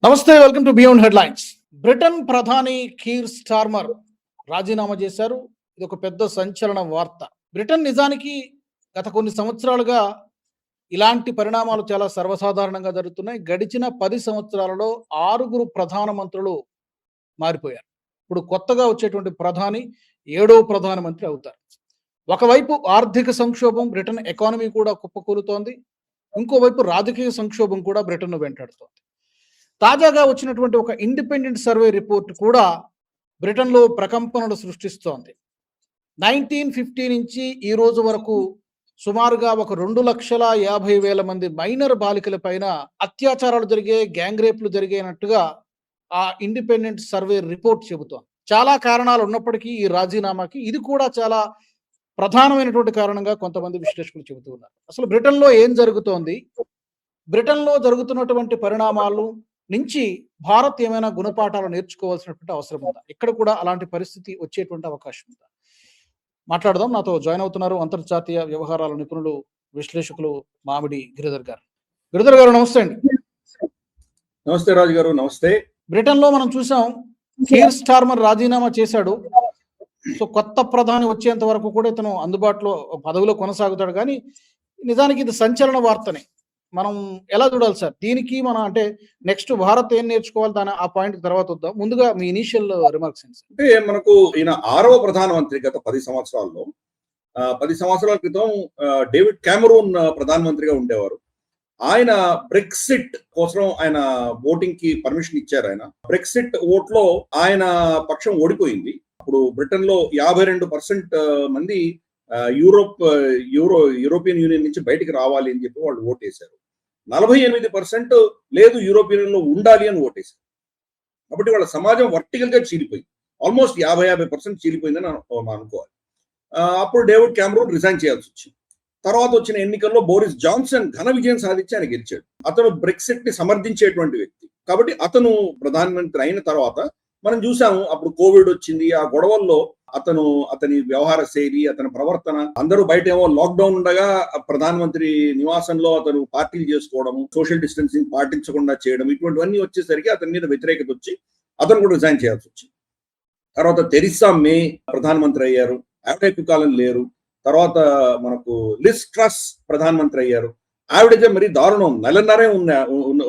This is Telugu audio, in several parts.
నమస్తే, welcome to beyond headlines. Britain ప్రధాని కీర్ స్టార్మర్ రాజీనామా చేశారు. ఇది ఒక పెద్ద సంచలన వార్త. బ్రిటన్ నిజానికి గత కొన్ని సంవత్సరాలుగా ఇలాంటి పరిణామాలు చాలా సర్వసాధారణంగా జరుగుతున్నాయి. గడిచిన 10 సంవత్సరాలలో 6 ప్రధానమంత్రులు మారిపోయారు. ఇప్పుడు కొత్తగా వచ్చేటువంటి ప్రధాని 7వ ప్రధానమంత్రి అవుతారు. ఒకవైపు ఆర్థిక సంక్షోభం, బ్రిటన్ ఎకానమీ కూడా కుప్పకూలుతోంది. ఇంకోవైపు రాజకీయ సంక్షోభం కూడా బ్రిటన్ను వెంటాడుతోంది. తాజాగా వచ్చినటువంటి ఒక ఇండిపెండెంట్ సర్వే రిపోర్ట్ కూడా బ్రిటన్లో ప్రకంపనలు సృష్టిస్తోంది. 1950 నుంచి ఈ రోజు వరకు సుమారుగా ఒక 2,50,000 మంది మైనర్ బాలికల పైన అత్యాచారాలు జరిగే, గ్యాంగ్ రేప్లు జరిగేనట్టుగా ఆ ఇండిపెండెంట్ సర్వే రిపోర్ట్ చెబుతోంది. చాలా కారణాలు ఉన్నప్పటికీ ఈ రాజీనామాకి ఇది కూడా చాలా ప్రధానమైనటువంటి కారణంగా కొంతమంది విశ్లేషకులు చెబుతూ ఉన్నారు. అసలు బ్రిటన్లో ఏం జరుగుతోంది, బ్రిటన్లో జరుగుతున్నటువంటి పరిణామాలు నుంచి భారత్ ఏమైనా గుణపాఠాలు నేర్చుకోవాల్సినటువంటి అవసరం ఉందా, ఇక్కడ కూడా అలాంటి పరిస్థితి వచ్చేటువంటి అవకాశం ఉందా? మాట్లాడదాం. నాతో జాయిన్ అవుతున్నారు అంతర్జాతీయ వ్యవహారాల నిపుణులు, విశ్లేషకులు మామిడి గిరిధర్ గారు. గిరిధర్ గారు నమస్తే అండి. నమస్తే రాజు గారు. నమస్తే. బ్రిటన్ లో మనం చూసాం, కీర్ స్టార్మర్ రాజీనామా చేశాడు. సో కొత్త ప్రధాని వచ్చేంత వరకు కూడా ఇతను అందుబాటులో పదవిలో కొనసాగుతాడు. కానీ నిజానికి ఇది సంచలన వార్తనే. మనం ఎలా చూడాలి సార్ దీనికి? మనం అంటే నెక్స్ట్ భారత్ ఏం నేర్చుకోవాలి, దాని ఆ పాయింట్ తర్వాత వద్దాం. ముందుగా మీ ఇనీషియల్ రిమార్క్స్ ఏంటి? అంటే మనకు ఈయన 6వ ప్రధానమంత్రి గత 10 సంవత్సరాల్లో. 10 సంవత్సరాల క్రితం డేవిడ్ క్యామరూన్ ప్రధానమంత్రిగా ఉండేవారు. ఆయన బ్రెక్సిట్ కోసం ఆయన ఓటింగ్ కి పర్మిషన్ ఇచ్చారు. ఆయన బ్రెక్సిట్ ఓట్ లో ఆయన పక్షం ఓడిపోయింది. అప్పుడు బ్రిటన్ లో 52% మంది యూరోపియన్ యూనియన్ నుంచి బయటికి రావాలి అని చెప్పి వాళ్ళు ఓటేశారు. 48% లేదు, యూరోపియన్ యూనియన్ లో ఉండాలి అని ఓటేశారు. కాబట్టి వాళ్ళ సమాజం వర్టికల్ గా చీలిపోయింది. ఆల్మోస్ట్ 50% చీలిపోయిందని అనుకోవాలి. అప్పుడు డేవిడ్ క్యామరూన్ రిజైన్ చేయాల్సి వచ్చింది. తర్వాత వచ్చిన ఎన్నికల్లో బోరిస్ జాన్సన్ ఘన విజయం సాధించి ఆయన గెలిచాడు. అతను బ్రెక్సిట్ ని సమర్థించేటువంటి వ్యక్తి. కాబట్టి అతను ప్రధానమంత్రి అయిన తర్వాత మనం చూసాము, అప్పుడు కోవిడ్ వచ్చింది. ఆ గొడవల్లో అతని వ్యవహార శైలి, అతని ప్రవర్తన, అందరూ బయట ఏమో లాక్డౌన్ ఉండగా ప్రధానమంత్రి నివాసంలో అతను పార్టీలు చేసుకోవడం, సోషల్ డిస్టెన్సింగ్ పాటించకుండా చేయడం, ఇటువంటివన్నీ వచ్చేసరికి అతని మీద వ్యతిరేకత వచ్చి అతను కూడా రిజైన్ చేయాల్సి వచ్చింది. తర్వాత తెరిసా మే ప్రధానమంత్రి అయ్యారు. ఆవిడ ఎక్కువ కాలం లేరు. తర్వాత మనకు లిజ్ ట్రస్ ప్రధానమంత్రి అయ్యారు. ఆవిడైతే మరి దారుణం, నెలన్నరే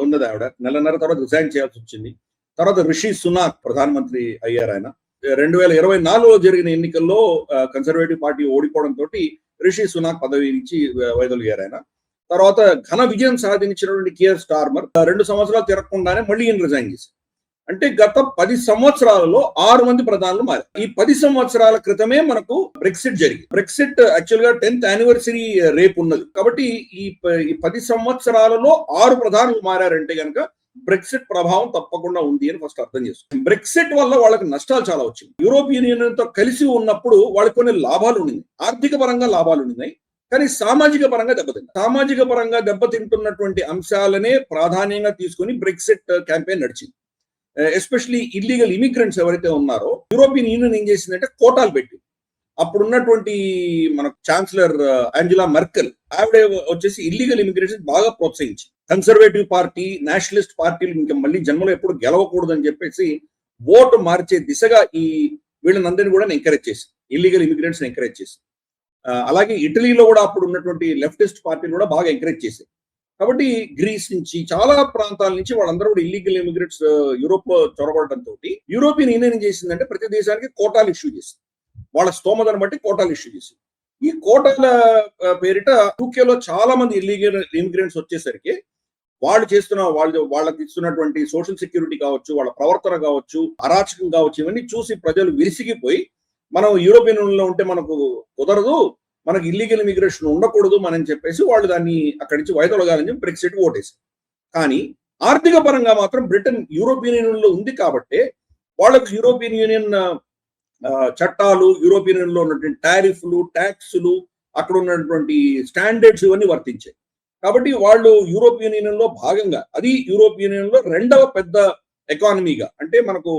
ఉన్నది ఆవిడ. నెలన్నర తర్వాత రిజైన్ చేయాల్సి వచ్చింది. తర్వాత రిషి సునాక్ ప్రధానమంత్రి అయ్యారు. ఆయన 2024లో జరిగిన ఎన్నికల్లో కన్సర్వేటివ్ పార్టీ ఓడిపోవడంతో రిషి సునాక్ పదవి నుంచి వైదొలిగారు ఆయన. తర్వాత ఘన విజయం సాధించినటువంటి కీర్ స్టార్మర్ 2 సంవత్సరాలు తిరగకుండానే మళ్ళీ ఈయన రిజైన్ చేశారు. అంటే గత 10 సంవత్సరాలలో 6 మంది ప్రధానులు మారారు. ఈ 10 సంవత్సరాల క్రితమే మనకు బ్రెక్సిట్ జరిగింది. బ్రెక్సిట్ యాక్చువల్ గా 10th యానివర్సరీ రేపు ఉన్నది. కాబట్టి ఈ 10 సంవత్సరాలలో 6 ప్రధానులు మారారంటే కనుక బ్రెక్సిట్ ప్రభావం తప్పకుండా ఉంది అని ఫస్ట్ అర్థం చేసుకోండి. బ్రెక్సిట్ వల్ల వాళ్ళకి నష్టాలు చాలా వచ్చింది. యూరోపియన్ యూనియన్ తో కలిసి ఉన్నప్పుడు వాళ్ళకి కొన్ని లాభాలు ఉన్నాయి, ఆర్థిక పరంగా లాభాలు ఉన్నాయి. కానీ సామాజిక పరంగా దెబ్బతింది. సామాజిక పరంగా దెబ్బతింటున్నటువంటి అంశాలనే ప్రాధాన్యంగా తీసుకుని బ్రెక్సిట్ క్యాంపెయిన్ నడిచింది. ఎస్పెషలీ ఇల్లీగల్ ఇమిగ్రెంట్స్ ఎవరైతే ఉన్నారో, యూరోపియన్ యూనియన్ ఏం చేసిందంటే కోటాలు పెట్టి, అప్పుడున్నటువంటి మన ఛాన్సలర్ యాంజెలా మెర్కెల్ ఆవిడ వచ్చేసి ఇల్లీగల్ ఇమిగ్రేషన్ బాగా ప్రోత్సహించి, కన్సర్వేటివ్ పార్టీ, నేషనలిస్ట్ పార్టీలు ఇంకా మళ్ళీ జన్మలో ఎప్పుడు గెలవకూడదు అని చెప్పేసి ఓటు మార్చే దిశగా ఈ వీళ్ళనందరినీ కూడా ఎంకరేజ్ చేసి, ఇల్లీగల్ ఇమిగ్రెంట్స్ ఎంకరేజ్ చేసి, అలాగే ఇటలీలో కూడా అప్పుడు ఉన్నటువంటి లెఫ్టిస్ట్ పార్టీలు కూడా బాగా ఎంకరేజ్ చేశాయి. కాబట్టి గ్రీస్ నుంచి చాలా ప్రాంతాల నుంచి వాళ్ళందరూ కూడా ఇల్లీగల్ ఇమిగ్రెంట్స్ యూరోప్ లో చొరబడటంతో యూరోపియన్ యూనియన్ ఏం చేసిందంటే ప్రతి దేశానికి కోటాలు ఇష్యూ చేసింది. వాళ్ళ స్తోమతను బట్టి కోటాలు ఇష్యూ చేసింది. ఈ కోటాల పేరిట యూకేలో చాలా మంది ఇల్లీగల్ ఇమిగ్రెంట్స్ వచ్చేసరికి వాళ్ళకి ఇస్తున్నటువంటి సోషల్ సెక్యూరిటీ కావచ్చు, వాళ్ళ ప్రవర్తన కావచ్చు, అరాచకం కావచ్చు, ఇవన్నీ చూసి ప్రజలు విసిగిపోయి, మనం యూరోపియన్ యూనియన్ లో ఉంటే మనకు కుదరదు, మనకు ఇల్లీగల్ ఇమిగ్రేషన్ ఉండకూడదు మనం చెప్పేసి వాళ్ళు దాన్ని అక్కడి నుంచి వైదొలగాలని చెప్పి బ్రెక్సిట్ ఓటేశారు. కానీ ఆర్థిక పరంగా మాత్రం బ్రిటన్ యూరోపియన్ యూనియన్ లో ఉంది కాబట్టి వాళ్ళకు యూరోపియన్ యూనియన్ చట్టాలు, యూరోపియన్ యూనియన్ లో ఉన్నటువంటి టారిఫ్లు, ట్యాక్సులు, అక్కడ ఉన్నటువంటి స్టాండర్డ్స్ ఇవన్నీ వర్తించాయి. కాబట్టి వాళ్ళు యూరోపియన్ యూనియన్ లో భాగంగా, అది యూరోపియన్ యూనియన్ లో 2వ పెద్ద ఎకానమీగా, అంటే మనకు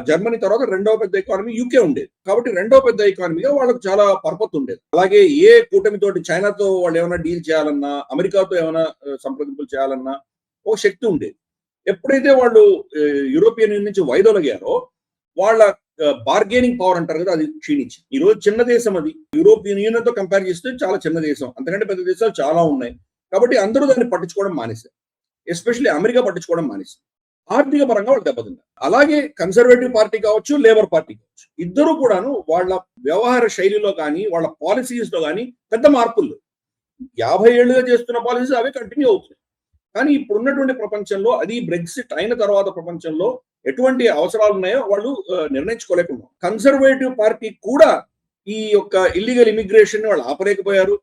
జర్మనీ తర్వాత 2వ పెద్ద ఎకానమీ యూకే ఉండేది. కాబట్టి 2వ పెద్ద ఎకానమీగా వాళ్ళకు చాలా పరపతి ఉండేది. అలాగే ఏ కూటమితోటి, చైనాతో వాళ్ళు ఏమైనా డీల్ చేయాలన్నా, అమెరికాతో ఏమైనా సంప్రదింపులు చేయాలన్నా ఒక శక్తి ఉండేది. ఎప్పుడైతే వాళ్ళు యూరోపియన్ యూనియన్ నుంచి వైదొలగారో వాళ్ళ బార్గెనింగ్ పవర్ అంటారు కదా, అది క్షీణించింది. ఈ రోజు చిన్న దేశం అది, యూరోపియన్ యూనియన్ తో కంపేర్ చేస్తే చాలా చిన్న దేశం, అంతకంటే పెద్ద దేశాలు చాలా ఉన్నాయి. కాబట్టి అందరూ దాన్ని పట్టించుకోవడం మానేశారు, ఎస్పెషల్లీ అమెరికా పట్టించుకోవడం మానేశారు. ఆర్థిక పరంగా వాళ్ళు దెబ్బతిన్నారు. అలాగే కన్సర్వేటివ్ పార్టీ కావచ్చు, లేబర్ పార్టీ కావచ్చు, ఇద్దరు కూడాను వాళ్ళ వ్యవహార శైలిలో కానీ వాళ్ళ పాలసీస్ లో కానీ పెద్ద మార్పులు 50 ఏళ్లుగా చేస్తున్న పాలసీస్ అవే కంటిన్యూ అవుతున్నాయి. కానీ ఇప్పుడున్నటువంటి ప్రపంచంలో, అది బ్రెగ్జిట్ అయిన తర్వాత ప్రపంచంలో ఎటువంటి అవసరాలు ఉన్నాయో వాళ్ళు నిర్ణయించుకోలేకున్నారు. కన్సర్వేటివ్ పార్టీ కూడా ఈ యొక్క ఇల్లీగల్ ఇమిగ్రేషన్ వాళ్ళు ఆపలేకపోయారు,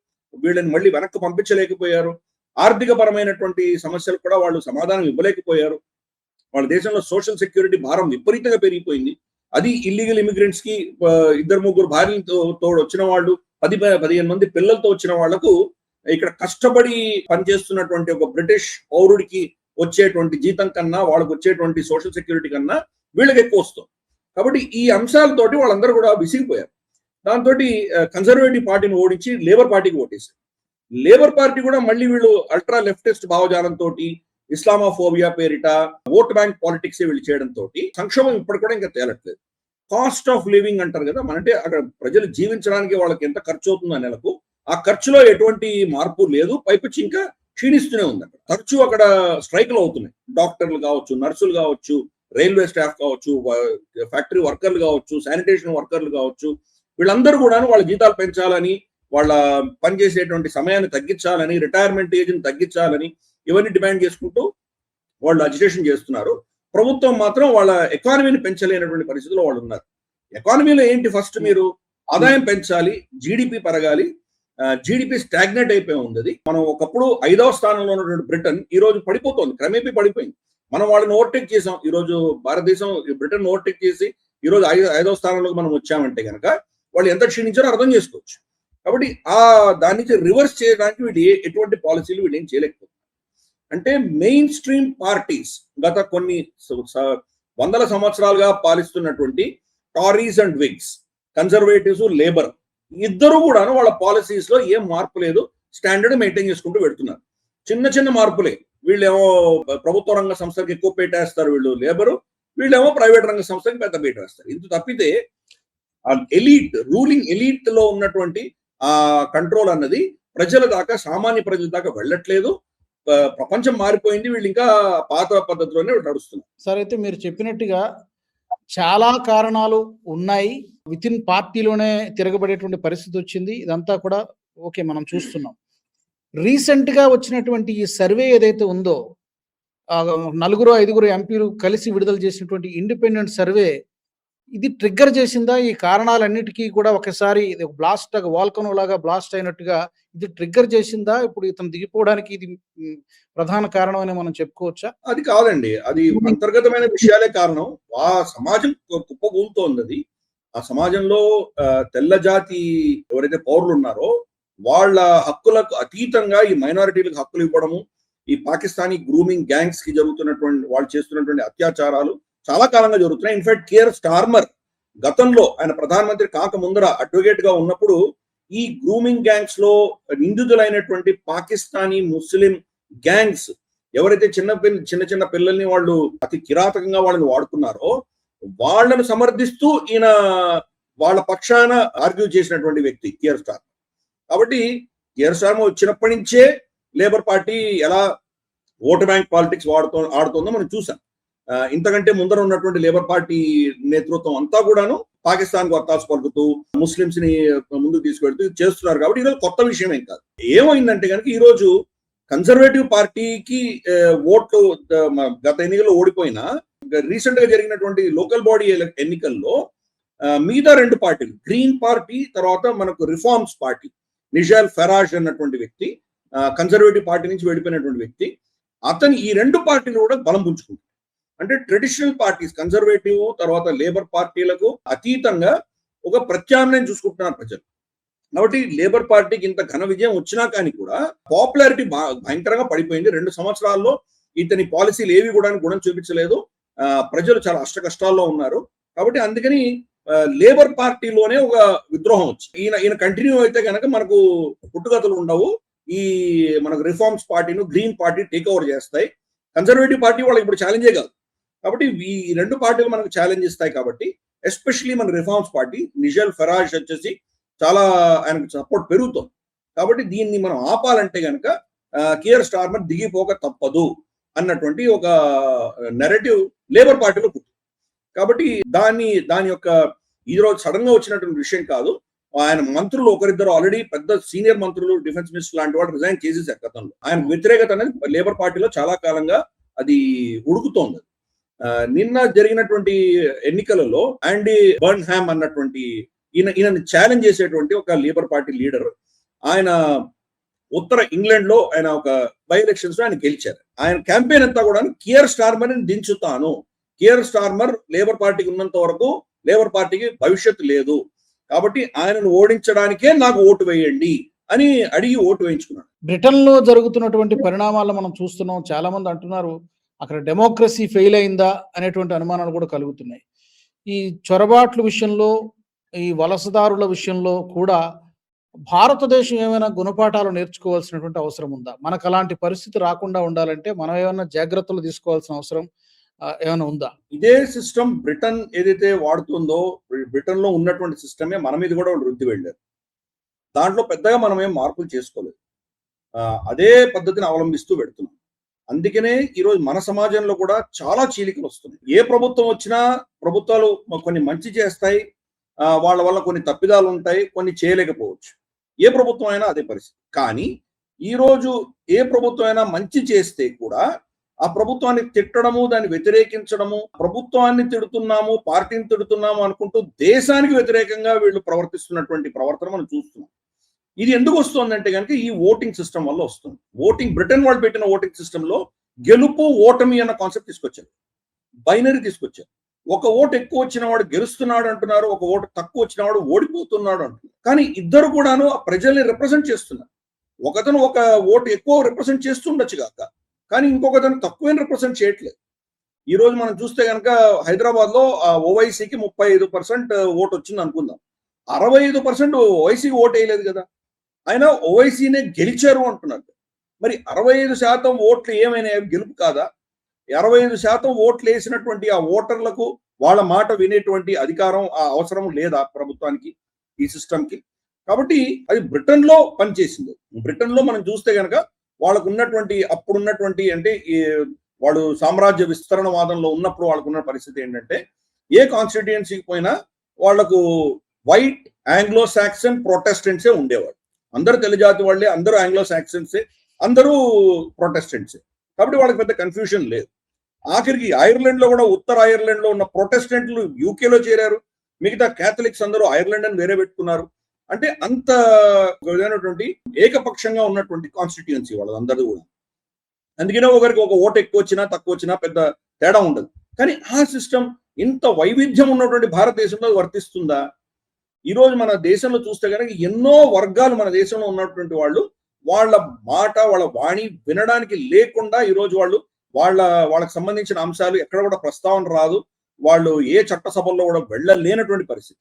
వీళ్ళని మళ్ళీ వెనక్కి పంపించలేకపోయారు, ఆర్థిక పరమైనటువంటి సమస్యలు కూడా వాళ్ళు సమాధానం ఇవ్వలేకపోయారు. వాళ్ళ దేశంలో సోషల్ సెక్యూరిటీ భారం విపరీతంగా పెరిగిపోయింది. అది ఇల్లీగల్ ఇమిగ్రెంట్స్ కి 2-3 భార్యలతో వచ్చిన వాళ్ళు, 10-15 మంది పిల్లలతో వచ్చిన వాళ్లకు ఇక్కడ కష్టపడి పనిచేస్తున్నటువంటి ఒక బ్రిటిష్ పౌరుడికి వచ్చేటువంటి జీతం కన్నా వాళ్ళకు వచ్చేటువంటి సోషల్ సెక్యూరిటీ కన్నా వీళ్ళకి ఎక్కువ వస్తుంది. కాబట్టి ఈ అంశాలతోటి వాళ్ళందరూ కూడా విసిగిపోయారు. దాంతో కన్సర్వేటివ్ పార్టీని ఓడించి లేబర్ పార్టీకి ఓటేశారు. లేబర్ పార్టీ కూడా మళ్ళీ వీళ్ళు అల్ట్రా లెఫ్టిస్ట్ భావజాలంతో, ఇస్లామోఫోబియా పేరిట ఓట్ బ్యాంక్ పాలిటిక్స్ వీళ్ళు చేయడంతో సంక్షోభం ఇప్పటి కూడా ఇంకా తేలట్లేదు. కాస్ట్ ఆఫ్ లివింగ్ అంటారు కదా, అంటే అక్కడ ప్రజలు జీవించడానికి వాళ్ళకి ఎంత ఖర్చు అవుతుందో నెలకు, ఆ ఖర్చులో ఎటువంటి మార్పు లేదు, పైపించి ఇంకా క్షీణిస్తూనే ఉంది. తరచూ అక్కడ స్ట్రైక్లు అవుతున్నాయి. డాక్టర్లు కావచ్చు, నర్సులు కావచ్చు, రైల్వే స్టాఫ్ కావచ్చు, ఫ్యాక్టరీ వర్కర్లు కావచ్చు, శానిటేషన్ వర్కర్లు కావచ్చు, వీళ్ళందరూ కూడా వాళ్ళ జీతాలు పెంచాలని, వాళ్ళ పనిచేసేటువంటి సమయాన్ని తగ్గించాలని, రిటైర్మెంట్ ఏజ్ ని తగ్గించాలని ఇవన్నీ డిమాండ్ చేసుకుంటూ వాళ్ళు అజిటేషన్ చేస్తున్నారు. ప్రభుత్వం మాత్రం వాళ్ళ ఎకానమీని పెంచలేనటువంటి పరిస్థితిలో వాళ్ళు ఉన్నారు. ఎకానమీలో ఏంటి, ఫస్ట్ మీరు ఆదాయం పెంచాలి, జీడిపి పెరగాలి. జీడిపి స్టాగ్నేట్ అయిపోయి ఉంది. మనం ఒకప్పుడు 5వ స్థానంలో ఉన్నటువంటి బ్రిటన్ ఈ రోజు పడిపోతుంది, క్రమేపీ పడిపోయింది. మనం వాళ్ళని ఓవర్టేక్ చేసాం. ఈ రోజు భారతదేశం బ్రిటన్ ఓవర్టేక్ చేసి ఈ రోజు 5వ స్థానంలోకి మనం వచ్చామంటే కనుక వాళ్ళు ఎంత క్షీణించారో అర్థం చేసుకోవచ్చు. కాబట్టి దాని నుంచి రివర్స్ చేయడానికి వీళ్ళు ఎటువంటి పాలసీలు వీళ్ళు ఏం చేయలేకపోతున్నారు. అంటే మెయిన్ స్ట్రీమ్ పార్టీస్ గత కొన్ని 100 సంవత్సరాలుగా పాలిస్తున్నటువంటి టారీస్ అండ్ విగ్స్, కన్సర్వేటివ్స్, లేబర్, ఇద్దరు కూడా వాళ్ళ పాలసీస్ లో ఏం మార్పు లేదు, స్టాండర్డ్ మెయింటైన్ చేసుకుంటూ పెడుతున్నారు. చిన్న చిన్న మార్పులే. వీళ్ళేమో ప్రభుత్వ రంగ సంస్థలకు ఎక్కువ పేటేస్తారు వీళ్ళు లేబరు, వీళ్ళేమో ప్రైవేట్ రంగ సంస్థకి పెద్ద పేటేస్తారు. ఇంత తప్పితే ఎలీట్, రూలింగ్ ఎలీట్ లో ఉన్నటువంటి ఆ కంట్రోల్ అన్నది ప్రజల దాకా, సామాన్య ప్రజల దాకా వెళ్ళట్లేదు. ప్రపంచం మారిపోయింది, వీళ్ళు ఇంకా పాత పద్ధతిలోనే నడుస్తున్నారు. సార్, అయితే మీరు చెప్పినట్టుగా చాలా కారణాలు ఉన్నాయి. విత్ ఇన్ పార్టీలోనే తిరగబడేటువంటి పరిస్థితి వచ్చింది. ఇదంతా కూడా ఓకే, మనం చూస్తున్నాం. రీసెంట్ గా వచ్చినటువంటి ఈ సర్వే ఏదైతే ఉందో, 4-5 ఎంపీలు కలిసి విడుదల చేసినటువంటి ఇండిపెండెంట్ సర్వే, ఇది ట్రిగ్గర్ చేసిందా ఈ కారణాలన్నిటికీ కూడా ఒకసారి ఇది బ్లాస్ట్ వాల్కనో లాగా బ్లాస్ట్ అయినట్టుగా ఇది ట్రిగ్గర్ చేసిందా? ఇప్పుడు ఇతను దిగిపోవడానికి ఇది ప్రధాన కారణం అని మనం చెప్పుకోవచ్చా? అది కాదండి, అది అంతర్గతమైన విషయాలే కారణం. ఆ సమాజం కుప్పగూలుతోంది. అది ఆ సమాజంలో తెల్ల జాతి ఎవరైతే పౌరులు ఉన్నారో వాళ్ళ హక్కులకు అతీతంగా ఈ మైనారిటీలకు హక్కులు ఇవ్వడము, ఈ పాకిస్తానీ గ్రూమింగ్ గ్యాంగ్స్ కి జరుగుతున్నటువంటి, వాళ్ళు చేస్తున్నటువంటి అత్యాచారాలు చాలా కాలంగా జరుగుతున్నాయి. ఇన్ఫాక్ట్ కియర్ స్టార్మర్ గతంలో ఆయన ప్రధానమంత్రి కాక ముందర అడ్వకేట్ గా ఉన్నప్పుడు ఈ గ్రూమింగ్ గ్యాంగ్స్ లో నిందితులైనటువంటి పాకిస్తానీ ముస్లిం గ్యాంగ్స్ ఎవరైతే చిన్న చిన్న పిల్లల్ని వాళ్ళు అతి కిరాతకంగా వాళ్ళని వాడుకున్నారో వాళ్ళను సమర్థిస్తూ ఈయన వాళ్ళ పక్షాన ఆర్గ్యూ చేసినటువంటి వ్యక్తి కియర్ స్టార్మర్. కాబట్టి కియర్ స్టార్మర్ వచ్చినప్పటి నుంచే లేబర్ పార్టీ ఎలా ఓటు బ్యాంక్ పాలిటిక్స్ ఆడుతుందో మనం చూసాం. ఇంతకంటే ముందర ఉన్నటువంటి లేబర్ పార్టీ నేతృత్వం అంతా కూడాను పాకిస్తాన్ కు వత్తాసు పలుకుతూ ముస్లింస్ ని ముందుకు తీసుకెళ్తూ చేస్తున్నారు. కాబట్టి ఈరోజు కొత్త విషయం ఏం కాదు. ఏమైందంటే కనుక ఈ రోజు కన్సర్వేటివ్ పార్టీకి ఓట్లు గత ఎన్నికల్లో ఓడిపోయినా రీసెంట్ గా జరిగినటువంటి లోకల్ బాడీ ఎన్నికల్లో మిగతా 2 పార్టీలు, గ్రీన్ పార్టీ తర్వాత మనకు రిఫార్మ్స్ పార్టీ, నిజాల్ ఫెరాజ్ అన్నటువంటి వ్యక్తి కన్సర్వేటివ్ పార్టీ నుంచి వెళ్ళిపోయినటువంటి వ్యక్తి, అతను ఈ 2 పార్టీలు కూడా బలం పుంజుకుంటారు. అంటే ట్రెడిషనల్ పార్టీస్, కన్సర్వేటివ్ తర్వాత లేబర్ పార్టీలకు అతీతంగా ఒక ప్రత్యామ్నాయం చూసుకుంటున్నారు ప్రజలు. కాబట్టి లేబర్ పార్టీకి ఇంత ఘన విజయం వచ్చినా కానీ కూడా పాపులారిటీ భయంకరంగా పడిపోయింది. 2 సంవత్సరాల్లో ఇతని పాలసీలు ఏవి కూడా గుణం చూపించలేదు. ప్రజలు చాలా అష్ట కష్టాల్లో ఉన్నారు. కాబట్టి అందుకని లేబర్ పార్టీలోనే ఒక విద్రోహం వచ్చి ఈయన కంటిన్యూ అయితే కనుక మనకు పుట్టుగతులు ఉండవు, ఈ మనకు రిఫార్మ్స్ పార్టీను గ్రీన్ పార్టీ టేక్ ఓవర్ చేస్తాయి, కన్జర్వేటివ్ పార్టీ వాళ్ళకి ఇప్పుడు ఛాలెంజే కాదు. కాబట్టి ఈ రెండు పార్టీలు మనకు ఛాలెంజ్ ఇస్తాయి. కాబట్టి ఎస్పెషల్లీ మన రిఫార్మ్స్ పార్టీ నిజల్ ఫరాజ్ వచ్చేసి చాలా ఆయనకు సపోర్ట్ పెరుగుతుంది. కాబట్టి దీన్ని మనం ఆపాలంటే కనుక కియర్ స్టార్మర్ దిగిపోక తప్పదు అన్నటువంటి ఒక నెరేటివ్ లేబర్ పార్టీలో పుట్టింది. కాబట్టి దాని యొక్క ఈ రోజు సడన్ గా వచ్చినటువంటి విషయం కాదు. ఆయన మంత్రులు ఒకరిద్దరు ఆల్రెడీ పెద్ద సీనియర్ మంత్రులు, డిఫెన్స్ మినిస్టర్ లాంటి వాళ్ళు రిజైన్ చేసేసారు గతంలో. ఆయన వ్యతిరేకత అనేది లేబర్ పార్టీలో చాలా కాలంగా అది ఉడుకుతోంది. నిన్న జరిగినటువంటి ఎన్నికలలో యాండీ బర్న్హామ్ అన్నటువంటి ఈయన ఛాలెంజ్ చేసేటువంటి ఒక లేబర్ పార్టీ లీడర్, ఆయన ఉత్తర ఇంగ్లాండ్ లో ఆయన ఒక బై ఎలక్షన్స్ లో ఆయన గెలిచారు. ఆయన క్యాంపెయిన్ అంతా కూడా కియర్ స్టార్మర్ ని దించుతాను, కియర్ స్టార్మర్ లేబర్ పార్టీకి ఉన్నంత వరకు లేబర్ పార్టీకి భవిష్యత్తు లేదు, కాబట్టి ఆయనను ఓడించడానికే నాకు ఓటు వేయండి అని అడిగి ఓటు వేయించుకున్నాడు. బ్రిటన్ లో జరుగుతున్నటువంటి పరిణామాలను మనం చూస్తున్నాం. చాలా మంది అంటున్నారు అక్కడ డెమోక్రసీ ఫెయిల్ అయిందా అనేటువంటి అనుమానాలు కూడా కలుగుతున్నాయి. ఈ చొరబాట్ల విషయంలో, ఈ వలసదారుల విషయంలో కూడా భారతదేశం ఏమైనా గుణపాఠాలు నేర్చుకోవాల్సినటువంటి అవసరం ఉందా? మనకు అలాంటి పరిస్థితి రాకుండా ఉండాలంటే మనం ఏమైనా జాగ్రత్తలు తీసుకోవాల్సిన అవసరం ఏమైనా ఉందా? ఇదే సిస్టమ్ బ్రిటన్ ఏదైతే వాడుతుందో, బ్రిటన్ లో ఉన్నటువంటి సిస్టమే మన మీద కూడా వాళ్ళు రుద్ది వెళ్ళారు. దాంట్లో పెద్దగా మనం ఏం మార్పులు చేసుకోలేదు. అదే పద్ధతిని అవలంబిస్తూ పెడుతున్నాం. అందుకనే ఈరోజు మన సమాజంలో కూడా చాలా చీలికలు వస్తున్నాయి. ఏ ప్రభుత్వం వచ్చినా ప్రభుత్వాలు కొన్ని మంచి చేస్తాయి, వాళ్ళ వల్ల కొన్ని తప్పిదాలు ఉంటాయి, కొన్ని చేయలేకపోవచ్చు. ఏ ప్రభుత్వం అయినా అదే పరిస్థితి. కానీ ఈరోజు ఏ ప్రభుత్వం అయినా మంచి చేస్తే కూడా ఆ ప్రభుత్వాన్ని తిట్టడము, దాన్ని వ్యతిరేకించడము, ప్రభుత్వాన్ని తిడుతున్నాము, పార్టీని తిడుతున్నాము అనుకుంటూ దేశానికి వ్యతిరేకంగా వీళ్ళు ప్రవర్తిస్తున్నటువంటి ప్రవర్తన మనం చూస్తున్నాం. ఇది ఎందుకు వస్తుందంటే కనుక ఈ ఓటింగ్ సిస్టమ్ వల్ల వస్తుంది. బ్రిటన్ వాళ్ళు పెట్టిన ఓటింగ్ సిస్టమ్ లో గెలుపు ఓటమి అన్న కాన్సెప్ట్ తీసుకొచ్చారు, బైనరీ తీసుకొచ్చారు. ఒక ఓటు ఎక్కువ వచ్చిన వాడు గెలుస్తున్నాడు అంటున్నారు, ఒక ఓటు తక్కువ వచ్చిన వాడు ఓడిపోతున్నాడు అంటున్నారు. కానీ ఇద్దరు కూడాను ఆ ప్రజల్ని రిప్రజెంట్ చేస్తున్నారు. ఒకతను ఒక ఓటు ఎక్కువ రిప్రజెంట్ చేస్తుండొచ్చు కాక, కానీ ఇంకొకతను తక్కువ రిప్రజెంట్ చేయట్లేదు. ఈ రోజు మనం చూస్తే కనుక హైదరాబాద్ లో ఓవైసీకి 35% ఓటు వచ్చింది అనుకుందాం. 65% ఓవైసీకి ఓటు వేయలేదు కదా, అయినా ఓవైసీనే గెలిచారు అంటున్నారు. మరి 65% ఓట్లు ఏమైనా గెలుపు కాదా? 65% ఓట్లు వేసినటువంటి ఆ ఓటర్లకు వాళ్ళ మాట వినేటువంటి అధికారం, ఆ అవసరం లేదా ప్రభుత్వానికి, ఈ సిస్టమ్ కి? కాబట్టి అది బ్రిటన్ లో పనిచేసింది. బ్రిటన్ లో మనం చూస్తే కనుక వాళ్ళకు ఉన్నటువంటి అప్పుడున్నటువంటి అంటే వాళ్ళు సామ్రాజ్య విస్తరణవాదంలో ఉన్నప్పుడు వాళ్ళకు ఉన్న పరిస్థితి ఏంటంటే, ఏ కాన్స్టిట్యుయెన్సీకి పోయినా వాళ్లకు వైట్ ఆంగ్లో సాక్సన్ ప్రొటెస్టెంట్సే ఉండేవాడు. అందరూ తెలుగుజాతి వాళ్ళే, అందరూ ఆంగ్లో సాక్సన్సే, అందరూ ప్రొటెస్టెంట్సే. కాబట్టి వాళ్ళకి పెద్ద కన్ఫ్యూజన్ లేదు. ఆఖరికి ఐర్లాండ్ లో కూడా, ఉత్తర ఐర్లాండ్ లో ఉన్న ప్రొటెస్టెంట్లు యూకేలో చేరారు, మిగతా క్యాథలిక్స్ అందరూ ఐర్లాండ్ అని వేరే పెట్టుకున్నారు. అంటే అంత విధమైనటువంటి ఏకపక్షంగా ఉన్నటువంటి కాన్స్టిట్యుయెన్సీ వాళ్ళందరూ కూడా. అందుకనే ఒకరికి ఒక ఓటు ఎక్కువ వచ్చినా తక్కువ వచ్చినా పెద్ద తేడా ఉండదు. కానీ ఆ సిస్టమ్ ఇంత వైవిధ్యం ఉన్నటువంటి భారతదేశంలో వర్తిస్తుందా? ఈరోజు మన దేశంలో చూస్తే కనుక ఎన్నో వర్గాలు మన దేశంలో ఉన్నటువంటి వాళ్ళు వాళ్ళ మాట, వాళ్ళ వాణి వినడానికి లేకుండా ఈరోజు వాళ్ళకి సంబంధించిన అంశాలు ఎక్కడ కూడా ప్రస్తావన రాదు. వాళ్ళు ఏ చట్టసభల్లో కూడా వెళ్ళలేనటువంటి పరిస్థితి.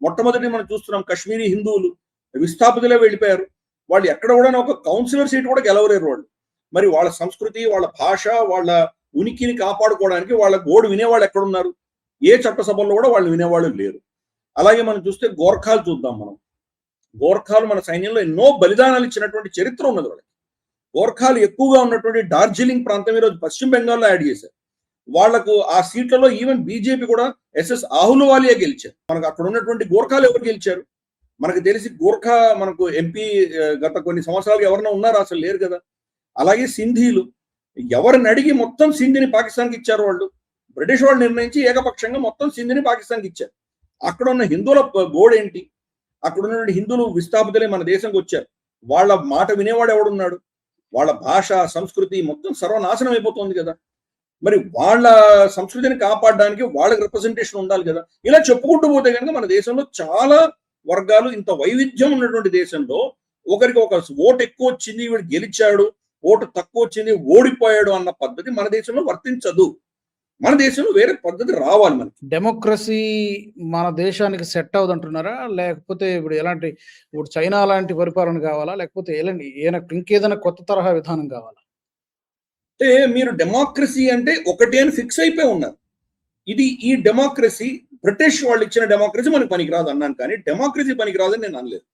మొట్టమొదటి మనం చూస్తున్నాం, కశ్మీరీ హిందువులు విస్థాపితులే వెళ్ళిపోయారు. వాళ్ళు ఎక్కడ కూడా ఒక కౌన్సిలర్ సీట్ కూడా గెలవలేరు వాళ్ళు. మరి వాళ్ళ సంస్కృతి, వాళ్ళ భాష, వాళ్ళ ఉనికిని కాపాడుకోవడానికి వాళ్ళ గోడు వినేవాళ్ళు ఎక్కడున్నారు? ఏ చట్టసభల్లో కూడా వాళ్ళు వినేవాళ్ళు లేరు. అలాగే మనం చూస్తే గోర్ఖాలు చూద్దాం. గోర్ఖాలు మన సైన్యంలో ఎన్నో బలిదానాలు ఇచ్చినటువంటి చరిత్ర ఉన్నది వాళ్ళకి. గోర్ఖాలు ఎక్కువగా ఉన్నటువంటి డార్జిలింగ్ ప్రాంతం ఈరోజు పశ్చిమ బెంగాల్లో యాడ్ చేశారు. వాళ్లకు ఆ సీట్లలో ఈవెన్ బీజేపీ కూడా ఎస్ఎస్ ఆహులవాలియా గెలిచారు. మనకు అక్కడ ఉన్నటువంటి గోర్ఖాలు ఎవరు గెలిచారు? మనకు తెలిసి గోర్ఖా మనకు ఎంపీ గత కొన్ని సంవత్సరాలు ఎవరైనా ఉన్నారా? అసలు లేరు కదా. అలాగే సింధీలు, ఎవరిని అడిగి మొత్తం సింధిని పాకిస్తాన్కి ఇచ్చారు వాళ్ళు. బ్రిటిష్ వాళ్ళు నిర్ణయించి ఏకపక్షంగా మొత్తం సింధిని పాకిస్తాన్కి ఇచ్చారు. అక్కడ ఉన్న హిందువుల గోడేంటి? అక్కడ ఉన్నటువంటి హిందువులు విస్థాపితులే మన దేశంకి వచ్చారు. వాళ్ళ మాట వినేవాడు ఎవడున్నాడు? వాళ్ళ భాష, సంస్కృతి మొత్తం సర్వనాశనం అయిపోతుంది కదా. మరి వాళ్ళ సంస్కృతిని కాపాడడానికి వాళ్ళకి రిప్రజెంటేషన్ ఉండాలి కదా. ఇలా చెప్పుకుంటూ పోతే కనుక మన దేశంలో చాలా వర్గాలు, ఇంత వైవిధ్యం ఉన్నటువంటి దేశంలో ఒకరికి ఒక ఓటు ఎక్కువ వచ్చింది వీడు గెలిచాడు, ఓటు తక్కువ వచ్చింది ఓడిపోయాడు అన్న పద్ధతి మన దేశంలో వర్తించదు. మన దేశంలో వేరే పద్ధతి రావాలి. మనకి డెమోక్రసీ మన దేశానికి సెట్ అవుదంటున్నారా? లేకపోతే ఇప్పుడు చైనా లాంటి పరిపాలన కావాలా? లేకపోతే ఇంకేదైనా కొత్త తరహా విధానం కావాలా? అంటే మీరు డెమోక్రసీ అంటే ఒకటి అని ఫిక్స్ అయిపోయి ఉన్నారు. ఈ డెమోక్రసీ బ్రిటిష్ వాళ్ళు ఇచ్చిన డెమోక్రసీ మనకు పనికిరాదు అన్నాను, కానీ డెమోక్రసీ పనికిరాదని నేను అనలేదు.